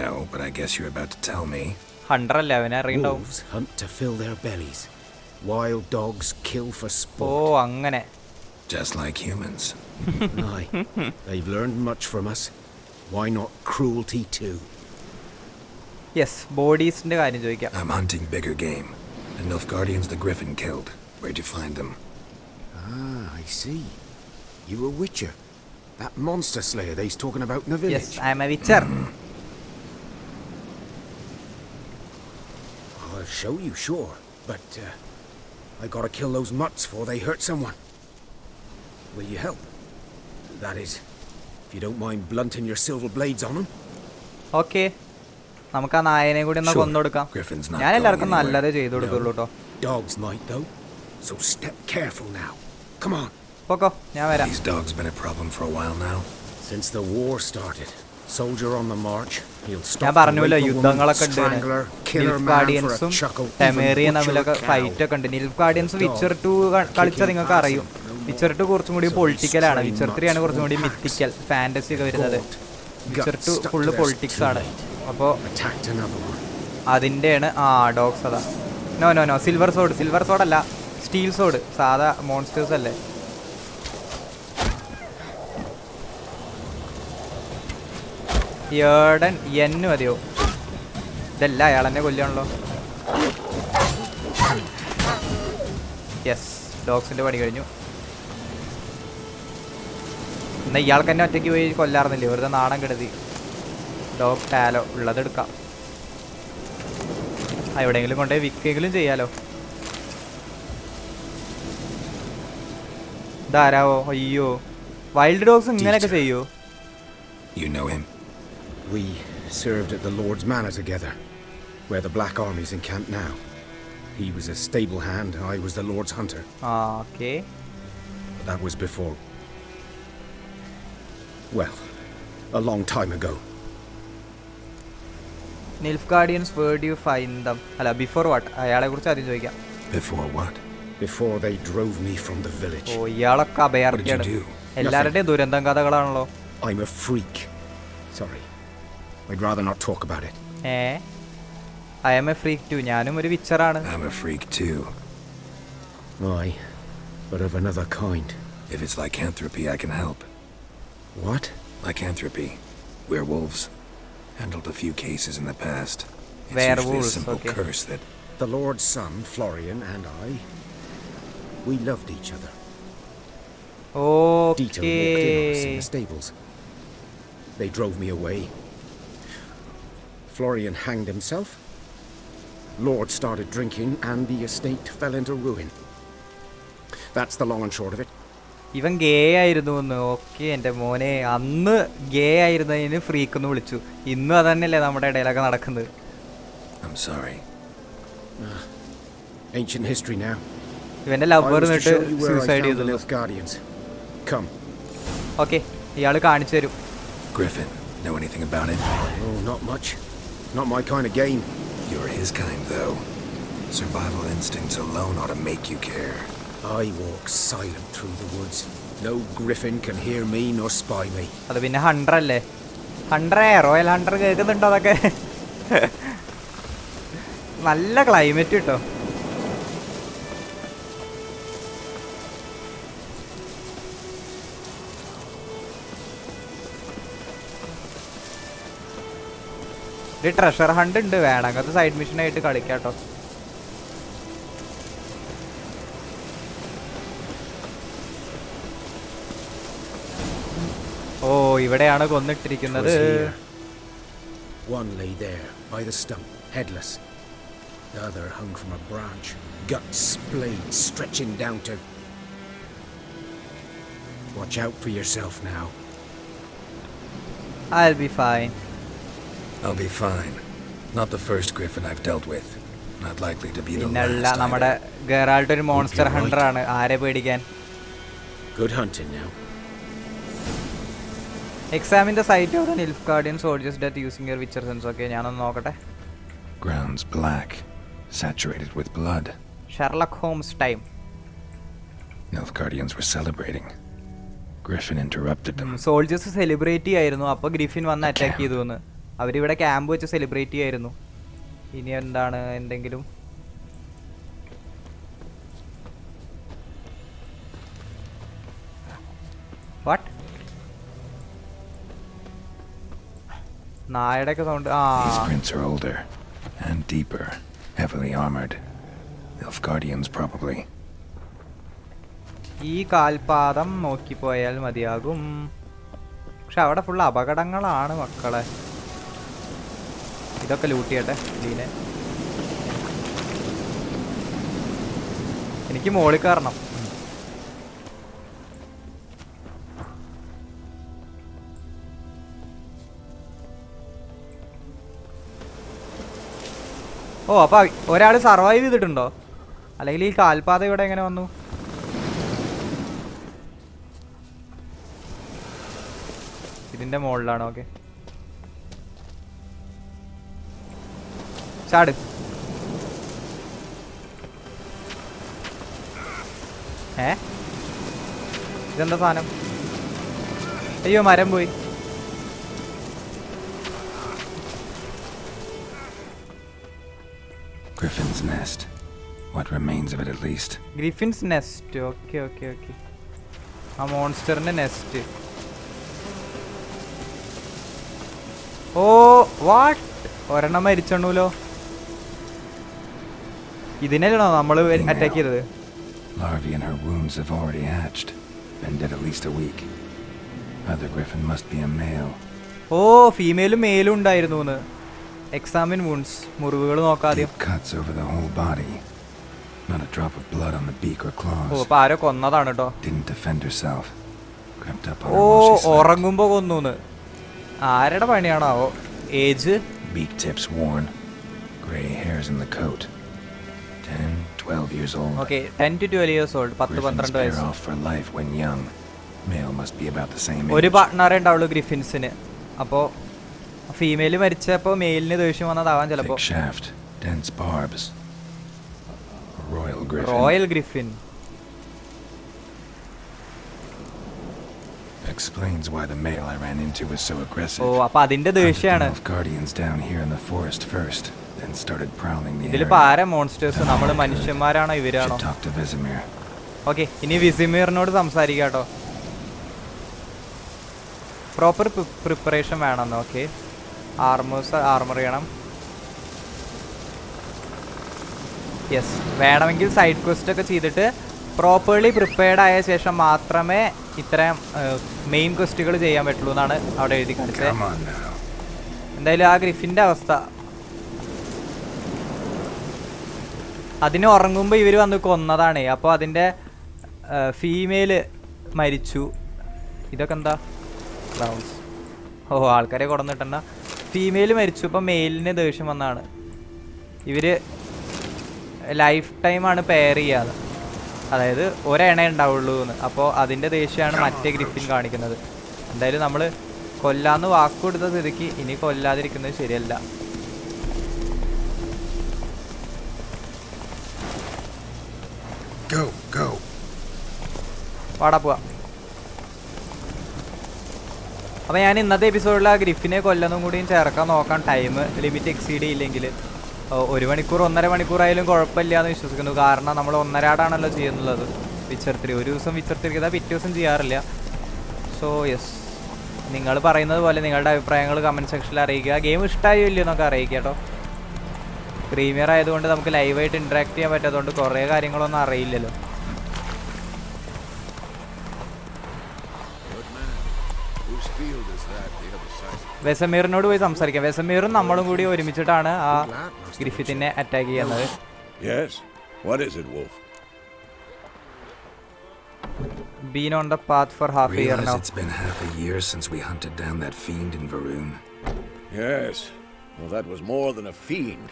No, but I guess you're about to tell me. Hunter അല്ലേ, അവനെ അറിയണ്ടാവും. Wolves hunt to fill their bellies. Wild dogs kill for ഓ sport. അങ്ങനെ. Just like humans. Aye. They've learned much from us. Why not cruelty too? Yes, ബോഡീസിന്റെ കാര്യം ചോദിക്കാം. I'm hunting bigger game. The Nilfgaardians the Griffin killed. Where'd you find them? Ah, I see. You a witcher. That monster slayer they's talking about in the village. Yes, I am a witcher. I'll show you, sure. But I gotta kill those mutts before they hurt someone. Will you help? That is, if you don't mind blunting your silver blades on them. Okay, നമുക്ക് ആ നായനെ കൂടി ഒന്ന് കൊന്നുകൊടുക്കാം. ഞാൻ എല്ലാവർക്കും നല്ലതേ ചെയ്തു കൊടുക്കുള്ളൂ കേട്ടോ. Dogs might though, so step careful now. Come on. പോക്കോ, ഞാൻ വരാം. These dogs been a problem for a while now. Since the war started, soldier on the march, he'll ഞാൻ stop. പറഞ്ഞല്ലോ യുദ്ധങ്ങളൊക്കെ ഉണ്ട്. നിൽഫ്ഗാർഡിയൻസും ടെമേറിയൻ തമ്മിലൊക്കെ ഫൈറ്റ് ഒക്കെ ഉണ്ട്. നിൽഫ്ഗാർഡിയൻസ് വിച്ചർ 2 കളിച്ചാൽ നിങ്ങൾക്ക് അറിയും. വിച്ചർ 2 കുറച്ചും കൂടി പൊളിറ്റിക്കലാണ്. വിച്ചർ 3 ആണ് കുറച്ചും കൂടി മിത്തിക്കൽ ഫാന്റസി ഒക്കെ വരുന്നത്. വിച്ചർ 2 ഫുള്ള് പൊളിറ്റിക്സ് ആണ്. അപ്പോൾ അതിൻ്റെയാണ് ഡോഗ്സ്. അതാ നോ നോ നോ സിൽവർ സോഡ് അല്ല, സ്റ്റീൽ സോഡ്. സാധാ മോൺസ്റ്റേഴ്സ് അല്ലേ. ഏടൻ എന്നു മതിയോ? ഇതല്ല, അയാളെന്നെ കൊല്ലാണല്ലോ. യെസ്, ഡോഗ്സിൻ്റെ പണി കഴിഞ്ഞു. എന്നാൽ ഇയാൾക്ക് തന്നെ ഒറ്റയ്ക്ക് പോയി കൊല്ലാറുന്നില്ലേ, വെറുതെ നാണം കെടുതി. Dog tallow ഉള്ളതെടുക്കാം. എവിടെയെങ്കിലും കൊണ്ടുപോയി വിൽക്കെങ്കിലും ചെയ്യാലോ. ഇതാരാവോ? അയ്യോ, വൈൽഡ് ഡോഗ്സ് ഇങ്ങനെയൊക്കെ ചെയ്യോ? You know him? We served at the Lord's Manor together, where the Black Army's encamped now. He was a stable hand, I was the Lord's hunter. Okay. But that was before. Well, a long time ago. Nilfgaardians, where do you find them? അല്ല, before what? അയാളെ കുറിച്ച് ആദ്യം ചോദിക്കാം. Before what? Before they drove me from the village. ഓ, ഇയാളൊക്കെ അഭയാർത്ഥിയാണ്. എല്ലാവരുടെയും ദുരന്തം കഥകളാണല്ലോ. I'm a freak. Sorry. I'd rather not talk about it. I am a freak too. ഞാനും ഒരു വിച്ചറാണ്. I'm a freak too. Aye, but of another kind. If it's lycanthropy, I can help. What? Lycanthropy. Werewolves. Handled a few cases in the past. It's Werewolves, usually a simple okay. curse that... The Lord's son, Florian, and I, we loved each other. Dieter walked in on us in the stables. They drove me away. Florian hanged himself. Lord started drinking and the estate fell into ruin. That's the long and short of it. ഇവൻ ഗേ ആയിരുന്നു എന്ന്. Okay എൻ്റെ മോനെ, അന്ന് ഗേ ആയിരുന്നതിന് freak എന്ന് വിളിച്ചു. ഇന്നും അതന്നെയല്ലേ നമ്മുടെ ഇടയിലൊക്കെ നടക്കുന്നത്. I'm sorry. Ancient history now. ഇവന്റെ ലവർ എന്നിട്ട് സൂസൈഡ് ചെയ്തു. Come. ഓക്കെ, ഇയാള് കാണിച്ചു തരും. Griffin, know anything about it? Oh, not much. Not my kind of game. You're his kind, though. Survival instincts alone ought to make you care. I walk silent through the woods. No griffin can hear me nor spy me. അത് പിന്നെ Hunter അല്ലേ? ഹണ്ടറേ, royal Hunter കേൾക്കുന്നുണ്ടോ അതൊക്കെ? നല്ല climate കിട്ടോ. ഒരു treasure hunt ഉണ്ട്, വേണം അങ്ങനത്തെ സൈഡ് മിഷൻ ആയിട്ട് കളിക്കാട്ടോ. ഓ, ഇവിടെയാണ് കൊന്നിട്ടിരിക്കുന്നത്. One lay there by the stump, headless. The other hung from a branch, guts splayed, stretching down to. Watch out for yourself now. I'll be fine. I'll be fine. Not the first griffin I've dealt with. Not likely to be the പിന്നല്ല, last. നമ്മുടെ Geralt ഒരു monster Hunter ആണ്. ആരെ പേടിക്കാൻ? Good hunting now. Examine the site of the Nilfgaardian soldiers' death using your Witcher sense. Okay, ഞാനൊന്ന് നോക്കട്ടെ. Ground's black, saturated with blood. Sherlock Holmes time. Nilfgaardians were celebrating. Griffin interrupted them. Soldiers celebrate ചെയ്യായിരുന്നു. അപ്പോൾ Griffin വന്ന് attack ചെയ്തു എന്ന്. അവരിവിടെ camp വെച്ച് celebrate ചെയ്യായിരുന്നു. ഇനി എന്താണ് എന്തെങ്കിലും? വാട്ട്? നായയുടെ ഒക്കെ sound. These prints are older and deeper, heavily armored. Nilfgaardians probably. ഈ കാൽപാദം നോക്കിപ്പോയാൽ മതിയാകും. പക്ഷെ അവിടെ ഫുൾ അപകടങ്ങളാണ് മക്കളെ. ഇതൊക്കെ ലൂട്ട് ചെയ്യട്ടെ ലീനെ. എനിക്ക് മോളിൽ കയറണം. ഓ, അപ്പൊ ഒരാൾ സർവൈവ് ചെയ്തിട്ടുണ്ടോ? അല്ലെങ്കിൽ ഈ കാൽപാത ഇവിടെ എങ്ങനെ വന്നു? ഇതിന്റെ മുകളിലാണ്. ഓക്കെ, ചാട്. ഇതെന്താ സാധനം? അയ്യോ, മരം പോയി. Griffin's nest. What remains of it at least. Griffin's nest. Okay okay okay. ആ മോൺസ്റ്ററിന്റെ നെസ്റ്റ്. Oh, what? ഒരെണ്ണം മരിച്ചണല്ലോ. ഇതിനാണോ നമ്മൾ അറ്റാക്ക് ചെയ്തത്? Larvae in her wounds have already hatched. Been dead at least a week. Other griffin must be a male. ഓ, ഫീമെയിലും മെയിലും ഉണ്ടായിരുന്നു എന്ന്. Examine വൂണ്ട്സ്. മുറിവുകൾ നോക്കാദ്യം. Deep cuts over the whole body. Not a drop of blood on the beak or claws. ഓ, അപ്പൊ ആരോ കൊന്നതാണ് കേട്ടോ. Didn't defend herself. Crept up on oh, her while she slept. ഉറങ്ങുമ്പോ കൊന്നൂന്ന്. ആരുടെ പണിയാണോ? Age? Beak tips worn. Gray hairs in the coat. 10, 12 years old. Okay, 10 to 12 years old. 10-12 pair വയസ്സ്. off for life when young. Male must be about the same age. ഒരു പാർട്ട്ണറേ ഉണ്ടാവുള്ളൂ ഗ്രിഫിൻസിന്. അപ്പോൾ female മരിച്ചപ്പോൾ മെയിലിന് ദേഷ്യം വന്നതാവാൻ ചിലപ്പോൾ. Thick shaft, dense barbs. A royal griffin. Royal Griffin. Explains why the male I ran into was so aggressive. ഓ, അപ്പോൾ അതിന്റെ ദേഷ്യമാണ്. Guardians down here in the forest first, then started prowling the ഇതിൽ area. ആരാ monsters? നമ്മൾ മനുഷ്യന്മാരാണോ ഇവരാണോ? Should talk to Vesemir. Okay, ഇനി വിസിമീറിനോട് സംസാരിക്കാം കേട്ടോ. Proper preparation വേണമെന്ന്. ഓക്കെ, ആർമർ ചെയ്യണം. യെസ്, വേണമെങ്കിൽ സൈഡ് ക്വസ്റ്റ് ഒക്കെ ചെയ്തിട്ട് പ്രോപ്പർലി പ്രിപ്പയർഡ് ആയ ശേഷം മാത്രമേ ഇത്തരം മെയിൻ ക്വസ്റ്റുകൾ ചെയ്യാൻ പറ്റുള്ളൂ എന്നാണ് അവിടെ എഴുതി കാണിച്ചത്. Come on now. എന്തായാലും ആ ഗ്രിഫിൻ്റെ അവസ്ഥ, അതിന് ഉറങ്ങുമ്പോൾ ഇവർ വന്ന് കൊന്നതാണ്. അപ്പോൾ അതിൻ്റെ ഫീമെയില് മരിച്ചു. ഇതൊക്കെ എന്താ റൗണ്ട്സ്? ഓ, ആൾക്കാരെ കൊടന്നിട്ടണ്ട. ഫീമെയിൽ മരിച്ചു. ഇപ്പം മെയിലിന് ദേഷ്യം വന്നാണ്. ഇവർ ലൈഫ് ടൈമാണ് പെയർ ചെയ്യാതെ, അതായത് ഒരെണ്ണ ഉണ്ടാവുള്ളൂ എന്ന്. അപ്പോൾ അതിൻ്റെ ദേഷ്യമാണ് മറ്റേ ഗ്രിഫിൻ കാണിക്കുന്നത്. എന്തായാലും നമ്മൾ കൊല്ലാന്ന് വാക്ക് കൊടുത്ത സ്ഥിതിക്ക് ഇനി കൊല്ലാതിരിക്കുന്നത് ശരിയല്ല. പാടാ പോവാ. അപ്പോൾ ഞാൻ ഇന്നത്തെ എപ്പിസോഡിൽ ആ ഗ്രിഫിനെ കൊല്ലൊന്നും കൂടിയും ചേർക്കാൻ നോക്കാം. ടൈം ലിമിറ്റ് എക്സീഡ് ചെയ്യില്ലെങ്കിൽ 1 മണിക്കൂർ 1.5 മണിക്കൂറായാലും കുഴപ്പമില്ല എന്ന് വിശ്വസിക്കുന്നു. കാരണം നമ്മൾ 1.5 ചെയ്യുന്നുള്ളത് വിച്ചർ 3. ഒരു ദിവസം വിച്ചർ 3 പിറ്റേ ദിവസം ചെയ്യാറില്ല. സോ യെസ്, നിങ്ങൾ പറയുന്നത് പോലെ നിങ്ങളുടെ അഭിപ്രായങ്ങൾ കമൻറ്റ് സെക്ഷനിൽ അറിയിക്കുക. ഗെയിം ഇഷ്ടമായോ ഇല്ലയോ എന്നൊക്കെ അറിയിക്കുക കേട്ടോ. പ്രീമിയർ ആയതുകൊണ്ട് നമുക്ക് ലൈവായിട്ട് ഇൻട്രാക്ട് ചെയ്യാൻ പറ്റാത്തതുകൊണ്ട് കുറേ കാര്യങ്ങളൊന്നും അറിയില്ലല്ലോ. വെസമീറിനോട് പോയി സംസാരിക്കാം. വെസമീറും നമ്മളും കൂടി ഒരുമിച്ചിട്ടാണ് ആ ഗ്രിഫിത്തിനെ അറ്റാക്ക് ചെയ്യുന്നത്. Yes? What is it, Wolf? Been on the path for half a year now. It's been half a year since we hunted down that fiend in Varun. Yes. Well, that was more than a fiend.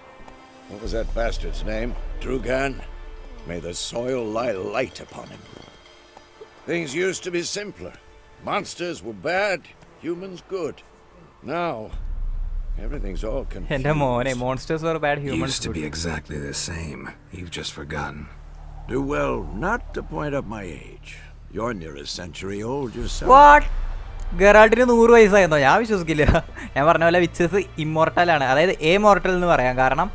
What was that bastard's name? Drugan? May the soil lie light upon him. Things used to be simpler. Monsters were bad, humans good. Now, everything's all confused. എൻ്റെ മോനെ, monsters were bad, humans Used to be exactly the same. You've just forgotten. Do well not to point up my age. You're near a century old yourself. What? ഗെറാൾട്ടിന് 100 വയസ്സായിരുന്നോ? ഞാൻ വിശ്വസിക്കില്ല. ഞാൻ പറഞ്ഞ പോലെ വിച്ചേഴ്സ് ഇമ്മോർട്ടലാണ്, അതായത് A mortal എന്ന് പറയാം. കാരണം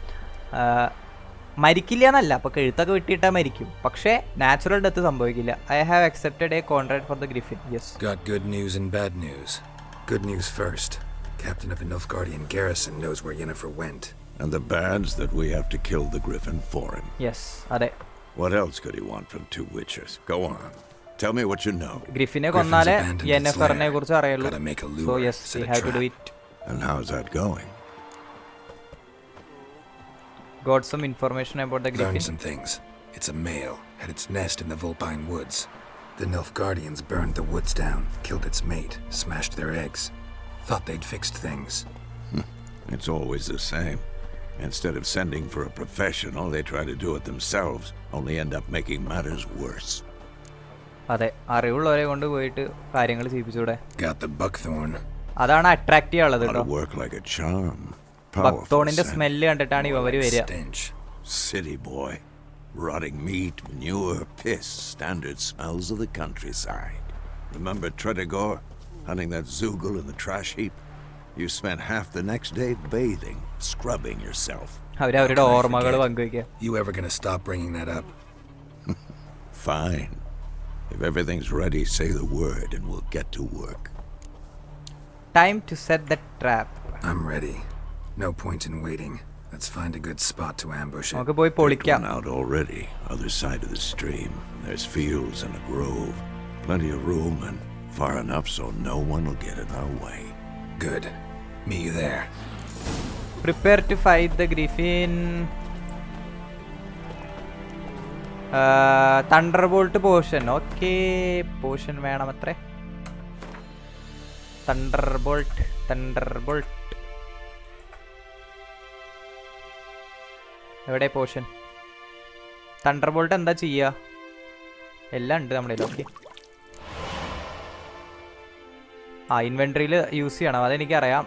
മരിക്കില്ല എന്നല്ല, അപ്പോൾ കഴുത്തൊക്കെ വെട്ടിയിട്ടാൽ മരിക്കും, പക്ഷേ നാച്ചുറൽ ഡെത്ത് സംഭവിക്കില്ല. I have accepted A contract for the griffin. Yes. Got good news and bad news. Good news first. Captain of the Nilfgaardian garrison knows where Yennefer went. And the bad's that we have to kill the griffin for him. Yes, അതെ. What else could he want from 2 witches? Go on. Tell me what you know. ഗ്രിഫിനെ കൊന്നാലേ യെന്നഫറിനെ കുറിച്ച് അറിയുള്ളൂ. Gotta make a So lure. yes, we have to do it. And how's that going? Got some information about the griffin. Learned some things. It's a male. Had its nest in the Vulpine woods. The Nilfgaardians burned the woods down, killed its mate, smashed their eggs. Thought they'd fixed things. It's always the same. Instead of sending for a professional, they try to do it themselves, only end up making matters worse. അതെ, അറിവുള്ളവരെ കൊണ്ട് പോയിട്ട് കാര്യങ്ങൾ ചെയ്യിപ്പിച്ചൂടെ. Got the buckthorn. അതാണ് attract ചെയ്യാനുള്ളത് കേട്ടോ. Work like a charm. ബക്ക്തോണിന്റെ smell കണ്ടിട്ടാണ് ഇവര് വരിക. City boy. Rotting meat, manure, piss, standard smells of the countryside. Remember Tredegor? Hunting that Zoogle in the trash heap? You spent half the next day bathing, scrubbing yourself. അവരുടെ ഓർമ്മകൾ പങ്കുവയ്ക്കുക. You ever gonna stop bringing that up? Fine. If everything's ready, say the word and we'll get to work. Time to set the trap. I'm ready. No point in waiting. Let's find a good spot to ambush it. നമുക്ക് പോയി പൊളിക്കാം. Out already, other side of the stream. There's fields and a grove. Plenty of room and far enough so no one will get in our way. Good. Meet you there. Prepare to fight the griffin. Thunderbolt potion. Okay, potion വേണം അത്രേ. Thunderbolt. എവിടെ portion? Thunderbolt എന്താ ചെയ്യുക? എല്ലാം ഉണ്ട് നമ്മുടെ. Okay, ഇൻവെൻട്രിയിൽ use ചെയ്യണം, അതെനിക്കറിയാം.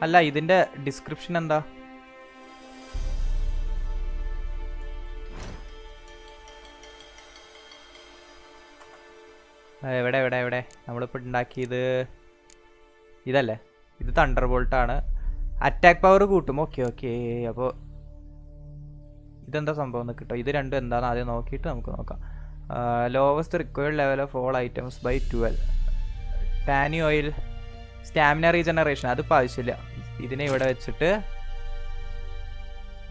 അല്ല, ഇതിൻ്റെ ഡിസ്ക്രിപ്ഷൻ എന്താ? എവിടെ നമ്മളിപ്പോൾ ഉണ്ടാക്കിയത് ഇതല്ലേ? ഇത് തണ്ടർബോൾട്ടാണ്. അറ്റാക്ക് പവർ കൂട്ടും. ഓക്കെ. അപ്പോൾ ഇതെന്താ സംഭവം എന്ന് കിട്ടും. ഇത് രണ്ടും എന്താണെന്ന് ആദ്യം നോക്കിയിട്ട് നമുക്ക് നോക്കാം. Lowest required level of all items by 12. Tawny owl, stamina regeneration, അതിപ്പോൾ ആവശ്യമില്ല. ഇതിനെ ഇവിടെ വെച്ചിട്ട്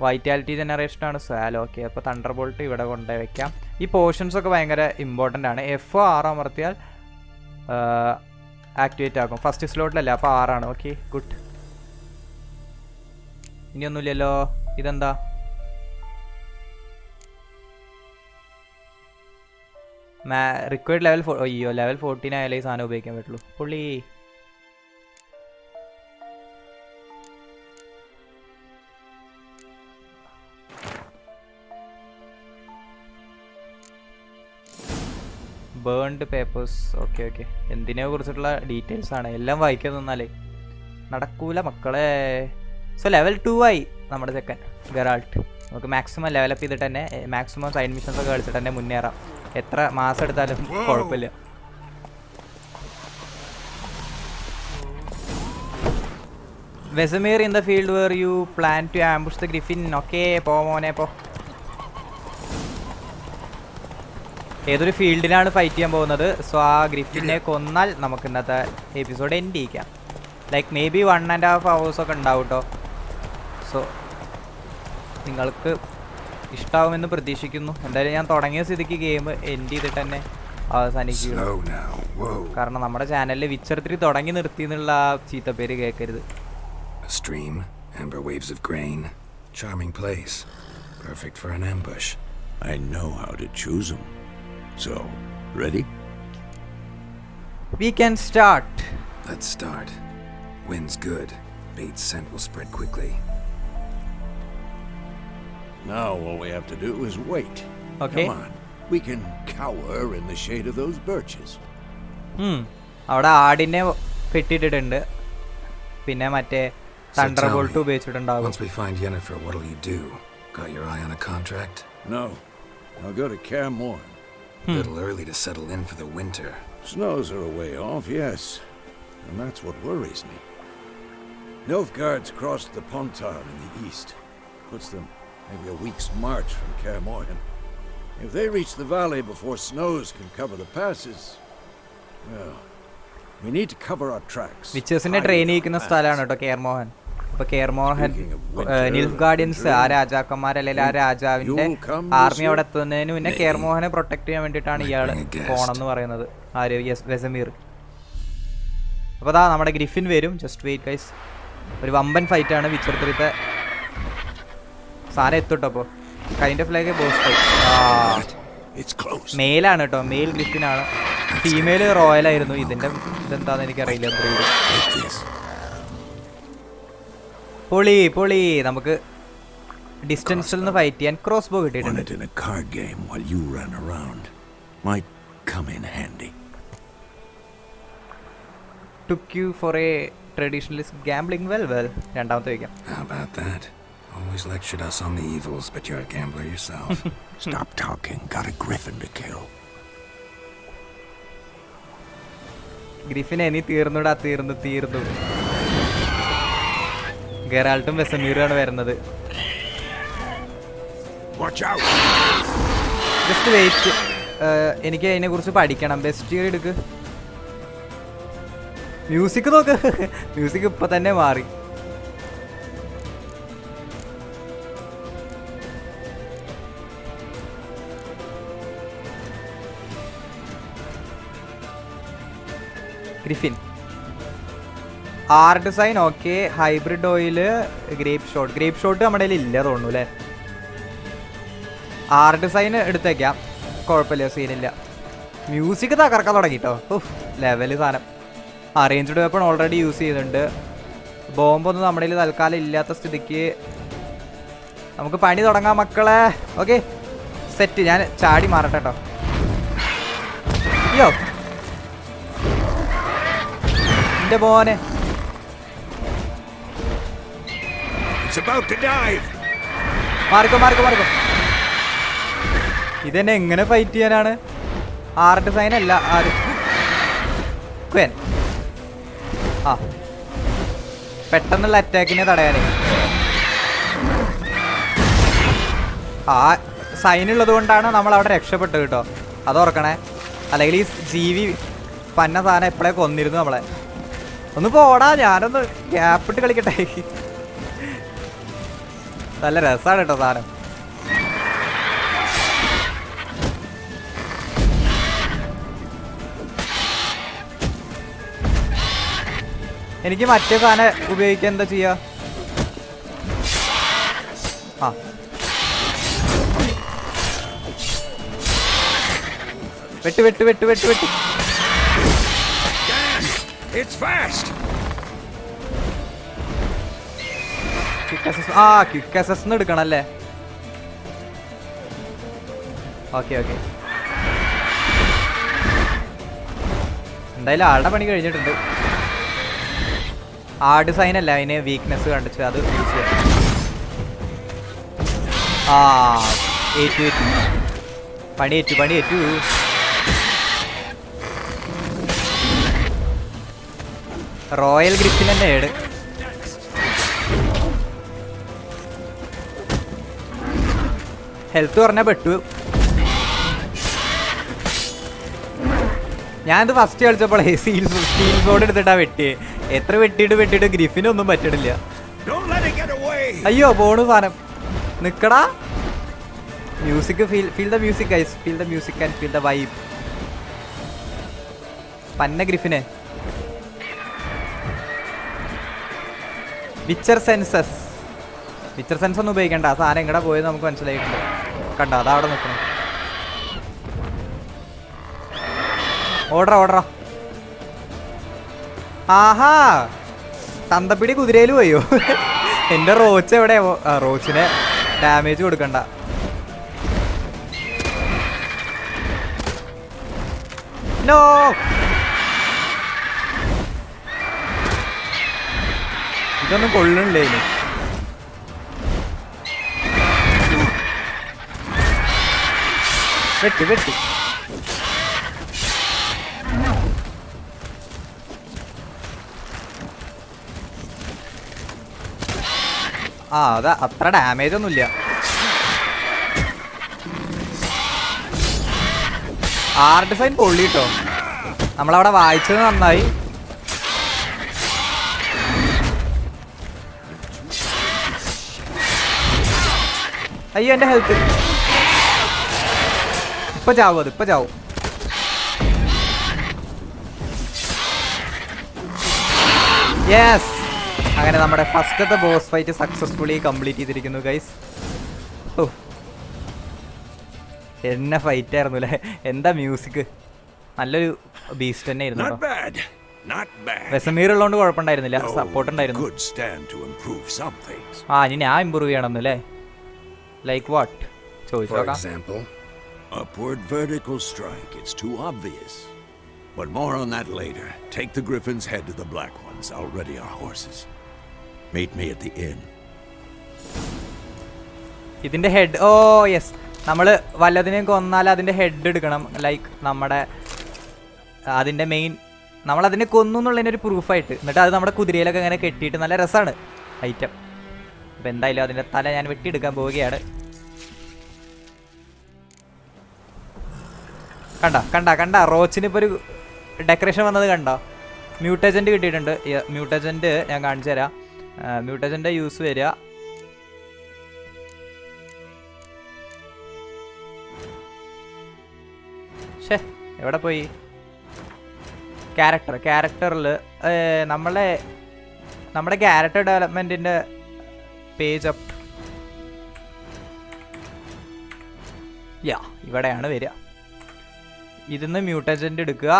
വൈറ്റാലിറ്റി ജനറേഷനാണ് സാൽ. ഓക്കെ, അപ്പോൾ തണ്ടർബോൾട്ട് ഇവിടെ കൊണ്ടുപോയി വെക്കാം. ഈ പോർഷൻസൊക്കെ ഭയങ്കര ഇമ്പോർട്ടൻ്റ് ആണ്. F6 അമർത്തിയാൽ ആക്ടിവേറ്റ് ആക്കും. ഫസ്റ്റ് സ്ലോട്ടിലല്ല, അപ്പോൾ 6 ആണ്. Okay good. ഇനിയൊന്നുമില്ലല്ലോ. ഇതെന്താ? റിക്വയർഡ് ലെവൽ അയ്യോ ലെവൽ 14 ആയാലേ ഈ സാധനം ഉപയോഗിക്കാൻ പറ്റുള്ളൂ. പുള്ളി ബേൺഡ് പേപ്പേഴ്സ്. ഓക്കെ ഓക്കെ, എന്തിനെ കുറിച്ചിട്ടുള്ള ഡീറ്റെയിൽസ് ആണ്. എല്ലാം വായിക്കാൻ നിന്നാലേ നടക്കൂല മക്കളെ. സോ ലെവൽ 2 ആയി നമ്മുടെ ചെക്കൻ ഗെറാൾട്ട്. നമുക്ക് മാക്സിമം ലെവലപ്പ് ചെയ്തിട്ട് തന്നെ മാക്സിമം സൈഡ് മിഷൻസ് ഒക്കെ കളിച്ചിട്ട് തന്നെ മുന്നേറാം. എത്ര മാസം എടുത്താലും കുഴപ്പമില്ല. Vesemir in the field where you plan to ambush the griffin. Okay പോ മോനെ പോ. ഏതൊരു ഫീൽഡിലാണ് ഫൈറ്റ് ചെയ്യാൻ പോകുന്നത്. സോ ആ ഗ്രിഫിനെ കൊന്നാൽ നമുക്ക് ഇന്നത്തെ എപ്പിസോഡ് എൻഡ് ചെയ്യിക്കാം. ലൈക്ക് മേ ബി 1.5 hours ഒക്കെ ഉണ്ടാവും കേട്ടോ. സോ നിങ്ങൾക്ക് ഇഷ്ടമാവുമെന്ന് പ്രതീക്ഷിക്കുന്നു. എന്തായാലും ഞാൻ തുടങ്ങിയ സ്ഥിതിക്ക് ഗെയിം എൻഡ് ചെയ്തിട്ട് തന്നെ അവസാനിക്കുക. കാരണം നമ്മുടെ ചാനലിൽ വിച്ചർ 3 തുടങ്ങി നിർത്തി എന്നുള്ള ചീത്ത പേര് കേൾക്കരുത്. Stream, amber waves of grain, charming place, perfect for an ambush. I know how to choose them. So, ready? We can start. Let's start. Wind's good. Bait's scent will spread quickly. Now all we have to do is wait. Okay. Come on. We can cower in the shade of those birches. അവിടെ ആടിനെ കെട്ടിയിട്ടുണ്ട്. പിന്നെ മറ്റേ thunderbolt ഉപയോഗിച്ചിട്ടുണ്ടാവും. Once we find Yennefer, what'll you do? Got your eye on a contract? No. I'll go to Kaer Morhen. A little early to settle in for the winter. Snows are a way off, yes. And that's what worries me. Nilfgaard's crossed the Pontar in the east. Puts them maybe a week's march from Kaer Morhen. If they reach the valley before snows can cover the passes, well, we need to cover our tracks. വിച്ചേഴ്സിനെ train ചെയ്യിക്കുന്ന സ്ഥലമാണ് കേട്ടോ care Mohan. അപ്പോൾ care Mohan നിൽഫ്ഗാർഡിയൻസ് ആ രാജാക്കന്മാർ അല്ലെങ്കിൽ ആ രാജാവിൻ്റെ ആർമി അവിടെ എത്തുന്നതിന് മുന്നേ കെയർ മോഹനെ പ്രൊട്ടക്ട് ചെയ്യാൻ വേണ്ടിയിട്ടാണ് ഇയാൾ പോണെന്ന് പറയുന്നത്. ആര്? വെസമീർ. അപ്പോൾ അതാ നമ്മുടെ ഗ്രിഫിൻ വരും. Just wait guys. ഒരു വമ്പൻ ഫൈറ്റാണ് വിച്ചർ 3ത്തെ സാധനം എത്തുട്ടോ. അപ്പോൾ kind of like boss fight. മെയിലാണ് കേട്ടോ, മെയിൽ ഗ്രിഫിനാണ്. ഫീമെയിൽ റോയലായിരുന്നു. ഇതെന്താന്ന് എനിക്കറിയില്ല. പൊളി പൊളി. നമുക്ക് ഡിസ്റ്റൻസിൽ നിന്ന് ഫൈറ്റ് ചെയ്യാൻ ക്രോസ് ബോ കിട്ടിയിട്ടുണ്ട്. Took you for a traditionalist gambling? Well, രണ്ടാമത്തെ വയ്ക്കാം. How about that? Always lectured us on the evils, but you're a gambler yourself. Stop talking. Got a griffin to kill. Griffin ഇനി തീർന്നുടാ. തീർന്നു. ഗെറാൾട്ടും വെസമീറുമാണ് വരുന്നത്. Just wait. എനിക്ക് അതിനെ കുറിച്ച് പഠിക്കണം. ബെസ്റ്റ് എടുക്ക്. മ്യൂസിക് നോക്ക്. മ്യൂസിക് ഇപ്പൊ തന്നെ മാറി. Griffin are design okay. Hybrid oil, grape shot നമ്മുടെ കയ്യിൽ ഇല്ല തോന്നുന്നു അല്ലേ. ആർ ഡിസൈൻ എടുത്തേക്കാം, കുഴപ്പമില്ല, സീനില്ല. മ്യൂസിക് തകർക്കാൻ തുടങ്ങി കേട്ടോ. ലെവല് സാധനം. റേഞ്ച്ഡ് വെപ്പൺ ഓൾറെഡി യൂസ് ചെയ്തിട്ടുണ്ട്. ബോംബൊന്നും നമ്മുടെ കയ്യിൽ തൽക്കാലം ഇല്ലാത്ത സ്ഥിതിക്ക് നമുക്ക് പണി തുടങ്ങാം മക്കളെ. Okay set. ഞാൻ ചാടി മാറട്ടെ കേട്ടോ. അയ്യോ എൻ്റെ മോനെ. മാറിക്കോ. ഇതെന്നെ എങ്ങനെ ഫൈറ്റ് ചെയ്യാനാണ്? ആർ ഡിസൈൻ അല്ല. ആര് ക്വൻ. പെട്ടെന്നുള്ള അറ്റാക്കിനെ തടയാനേ ആ സൈനുള്ളത് കൊണ്ടാണ് നമ്മൾ അവിടെ രക്ഷപ്പെട്ടത് കേട്ടോ. അത് ഓർക്കണേ. അല്ലെങ്കിൽ ഈ ജീവി പന്ന സാധനം എപ്പോഴേ കൊന്നിരുന്നു നമ്മളെ. ഒന്ന് പോടാ, ഞാനൊന്ന് ഗ്യാപ്പിട്ട് കളിക്കട്ടെ. നല്ല രസമാണ് കേട്ടോ സാധനം. എനിക്ക് മറ്റേ സാധനം ഉപയോഗിക്കാൻ എന്താ ചെയ്യാ? ആ വെട്ട് വെട്ട് വെട്ട് വെട്ട് വെട്ട്. ക്വിക്ക് അസസ് എടുക്കണം അല്ലേ? Okay okay. എന്തായാലും ആളുടെ പണി കഴിഞ്ഞിട്ടുണ്ട്. ആർഡ് സൈൻ അല്ല, അതിന് വീക്ക്നെസ് കണ്ടിച്ച് അത് യൂസ് ചെയ്യാം. ഏറ്റു പണിയേറ്റു. റോയൽ ഗ്രിപ്പിൽ തന്നെ ഏട്. ഹെൽത്ത് പറഞ്ഞാൽ പെട്ടു. ഞാനിത് ഫസ്റ്റ് കളിച്ചപ്പോഴേ സ്റ്റീൽ ബോർഡ് എടുത്തിട്ടാണ് വെട്ടിയേ. എത്ര വെട്ടിയിട്ട് ഗ്രിഫിനൊന്നും പറ്റണില്ല. അയ്യോ പോണു സാധനം. നിക്കടാ. Music feel the music guys, feel the music and feel the vibe. പന്ന ഗ്രിഫിനെ. വിച്ചർ സെൻസ് ഒന്നും ഉപയോഗിക്കണ്ട. ആ സാധനം എങ്ങടെ പോയത് നമുക്ക് മനസ്സിലായിട്ടുണ്ട്. കണ്ട അതാ അവിടെ നിൽക്കണം. ഓർഡറാ. ആഹാ തന്തപ്പിടി കുതിരയിൽ പോയോ? എൻ്റെ റോച്ച് എവിടെയാ? റോച്ചിനെ ഡാമേജ് കൊടുക്കണ്ട. നോ ഇതൊന്നും കൊള്ളണില്ലേ ഇനി? വെട്ടി അതാ അത്ര ഡാമേജ് ഒന്നുമില്ല. ആർട്ട് സൈൻ പൊള്ളിട്ടോ. നമ്മളവിടെ വായിച്ചത് നന്നായി. അയ്യോ എൻ്റെ ഹെൽത്ത്. ഇപ്പൊ ചാവും. യെസ്, അങ്ങനെ നമ്മുടെ ഫസ്റ്റത്തെ ബോസ് ഫൈറ്റ് സക്സസ്ഫുള്ളി കംപ്ലീറ്റ് ചെയ്തിരിക്കുന്നു ഗൈസ്. ഓ എന്നെ ഫൈറ്റ് ആയിരുന്നു അല്ലേ? എന്താ മ്യൂസിക്, നല്ലൊരു ബീസ്റ്റ് തന്നെ ആയിരുന്നു. വെസമീർ ഉള്ളതുകൊണ്ട് കുഴപ്പമുണ്ടായിരുന്നില്ല, സപ്പോർട്ട് ഉണ്ടായിരുന്നു. ഇനി ഞാൻ ഇമ്പ്രൂവ് ചെയ്യണം അല്ലേ? ലൈക്ക് വാട്ട് ചോദിച്ചു നോക്കാം. Upward vertical strike, it's too obvious. But more on that later. Take the griffin's head to the black ones. I'll ready our horses. Meet me at the inn. ഇതിന്റെ head, ഓ yes, നമ്മൾ വല്ലതിനെയും കൊന്നാൽ അതിന്റെ head എടുക്കണം. Like നമ്മുടെ അതിന്റെ main, നമ്മളതിനെ കൊന്നു എന്നുള്ളതിൻ്റെ ഒരു പ്രൂഫായിട്ട്. എന്നിട്ട് അത് നമ്മുടെ കുതിരയിലൊക്കെ ഇങ്ങനെ കെട്ടിയിട്ട് നല്ല രസമാണ് ഐറ്റം. അപ്പോൾ എന്തായാലും അതിൻ്റെ തല ഞാൻ വെട്ടിയെടുക്കാൻ പോവുകയാണ്. കണ്ട റോച്ചിന് ഇപ്പോൾ ഒരു ഡെക്കറേഷൻ വന്നത് കണ്ടോ? മ്യൂട്ടേജൻറ്റ് കിട്ടിയിട്ടുണ്ട്. മ്യൂട്ടേജൻറ്റ് ഞാൻ കാണിച്ചു തരാം. മ്യൂട്ടേജൻ്റെ യൂസ് വരിക, എവിടെ പോയി? ക്യാരക്ടറിൽ നമ്മുടെ ക്യാരക്ടർ ഡെവലപ്മെൻറ്റിൻ്റെ പേജ് അപ്പ് ഇവിടെയാണ് വരിക. ഇതിന്ന് മ്യൂട്ടേജൻ്റ് എടുക്കുക.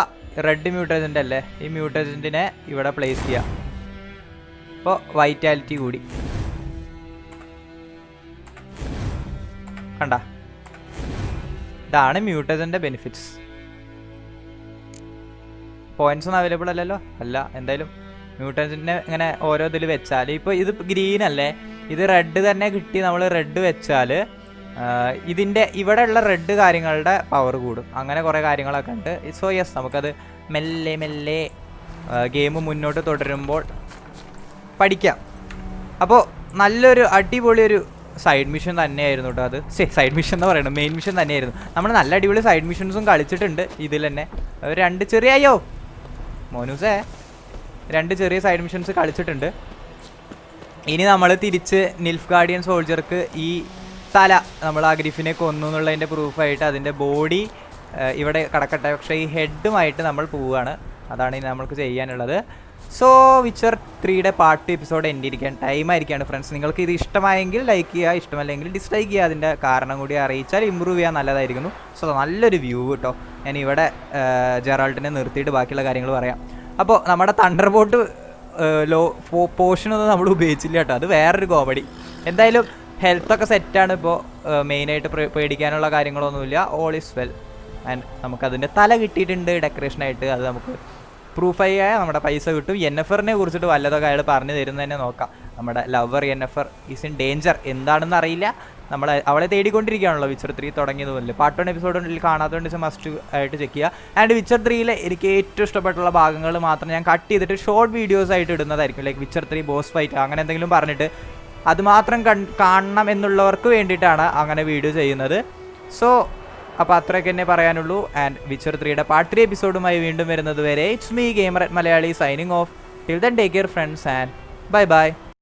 റെഡ് മ്യൂട്ടേജൻ്റ് അല്ലേ? ഈ മ്യൂട്ടേജൻറ്റിനെ ഇവിടെ പ്ലേസ് ചെയ്യുക. അപ്പോൾ വൈറ്റാലിറ്റി കൂടി. കണ്ട, ഇതാണ് മ്യൂട്ടേജൻ്റെ ബെനിഫിറ്റ്സ്. പോയിന്റ്സ് ഒന്നും അവൈലബിൾ അല്ലല്ലോ? അല്ല. എന്തായാലും മ്യൂട്ടേജൻറ്റിനെ ഇങ്ങനെ ഓരോ ഇതിൽ വെച്ചാൽ, ഇപ്പോൾ ഇത് ഗ്രീൻ അല്ലേ, ഇത് റെഡ് തന്നെ കിട്ടി. നമ്മൾ റെഡ് വെച്ചാൽ ഇതിൻ്റെ ഇവിടെയുള്ള റെഡ് കാര്യങ്ങളുടെ പവർ കൂടും. അങ്ങനെ കുറേ കാര്യങ്ങളൊക്കെ ഉണ്ട്. സോ യെസ്, നമുക്കത് മെല്ലെ ഗെയിം മുന്നോട്ട് തുടരുമ്പോൾ പഠിക്കാം. അപ്പോൾ നല്ലൊരു അടിപൊളിയൊരു സൈഡ് മിഷൻ തന്നെയായിരുന്നു കേട്ടോ അത്. സൈഡ് മിഷൻ എന്ന് പറയുന്നത് മെയിൻ മിഷൻ തന്നെയായിരുന്നു. നമ്മൾ നല്ല അടിപൊളി സൈഡ് മിഷൻസും കളിച്ചിട്ടുണ്ട് ഇതിൽ തന്നെ. രണ്ട് ചെറിയ സൈഡ് മിഷൻസ് കളിച്ചിട്ടുണ്ട്. ഇനി നമ്മൾ തിരിച്ച് നിൽഫ് ഗാർഡിയൻ സോൾജർക്ക് ഈ തല, നമ്മൾ ആ ഗ്രിഫിനെ കൊന്നു എന്നുള്ളതിൻ്റെ പ്രൂഫായിട്ട് അതിൻ്റെ ബോഡി ഇവിടെ കിടക്കട്ടെ. പക്ഷേ ഈ ഹെഡുമായിട്ട് നമ്മൾ പോവുകയാണ്. അതാണ് ഇനി നമ്മൾക്ക് ചെയ്യാനുള്ളത്. സോ വിച്ചർ 3യുടെ പാർട്ട് 2 എപ്പിസോഡ് എൻഡിരിക്കാൻ ടൈം ആയിരിക്കുകയാണ് ഫ്രണ്ട്സ്. നിങ്ങൾക്ക് ഇത് ഇഷ്ടമായെങ്കിൽ ലൈക്ക് ചെയ്യുക, ഇഷ്ടമല്ലെങ്കിൽ ഡിസ്ലൈക്ക് ചെയ്യുക. അതിൻ്റെ കാരണം കൂടി അറിയിച്ചാൽ ഇമ്പ്രൂവ് ചെയ്യാൻ നല്ലതായിരിക്കുന്നു. സോ നല്ലൊരു വ്യൂ കേട്ടോ. ഞാൻ ഇവിടെ ജെറാൾഡിനെ നിർത്തിയിട്ട് ബാക്കിയുള്ള കാര്യങ്ങൾ പറയാം. അപ്പോൾ നമ്മുടെ തണ്ടർബോൾട്ട് പോർഷനൊന്നും നമ്മൾ ഉപയോഗിച്ചില്ല കേട്ടോ, അത് വേറൊരു കോമഡി. എന്തായാലും ഹെൽത്തൊക്കെ സെറ്റാണ്. ഇപ്പോൾ മെയിനായിട്ട് പേടിക്കാനുള്ള കാര്യങ്ങളൊന്നുമില്ല. All is well. ആൻഡ് നമുക്കതിൻ്റെ തല കിട്ടിയിട്ടുണ്ട് ഡെക്കറേഷനായിട്ട്. അത് നമുക്ക് പ്രൂഫ് ചെയ്യാൻ നമ്മുടെ പൈസ കിട്ടും. NFRനെ കുറിച്ചിട്ട് വല്ലതൊക്കെ അയാൾ പറഞ്ഞു തരുന്നത് തന്നെ നോക്കാം. നമ്മുടെ lover NFR is in danger. എന്താണെന്ന് അറിയില്ല. അവളെ തേടിക്കൊണ്ടിരിക്കുകയാണല്ലോ വിച്ചർ 3 തുടങ്ങിയതുപോലെ. പാർട്ട് 1 എപ്പിസോഡിൽ കാണാത്തതുകൊണ്ട് മസ്റ്റ് ആയിട്ട് ചെക്ക് ചെയ്യുക. ആൻഡ് വിച്ചർ 3യിലെ എനിക്ക് ഏറ്റവും ഇഷ്ടപ്പെട്ടുള്ള ഭാഗങ്ങൾ മാത്രം ഞാൻ കട്ട് ചെയ്തിട്ട് ഷോർട്ട് വീഡിയോസ് ആയിട്ട് ഇടുന്നതായിരിക്കും. ലൈക്ക് വിച്ചർ 3 ബോസ് ഫൈറ്റ് അങ്ങനെ എന്തെങ്കിലും പറഞ്ഞിട്ട് അത് മാത്രം കാണണം എന്നുള്ളവർക്ക് വേണ്ടിയിട്ടാണ് അങ്ങനെ വീഡിയോ ചെയ്യുന്നത്. സോ അപ്പോൾ അത്രയൊക്കെ തന്നെ പറയാനുള്ളൂ. ആൻഡ് വിച്ചർ 3യുടെ പാർട്ട് 3 എപ്പിസോഡുമായി വീണ്ടും വരുന്നത് വരെ it's me gamer at Malayali signing off. Till then take care friends and bye bye.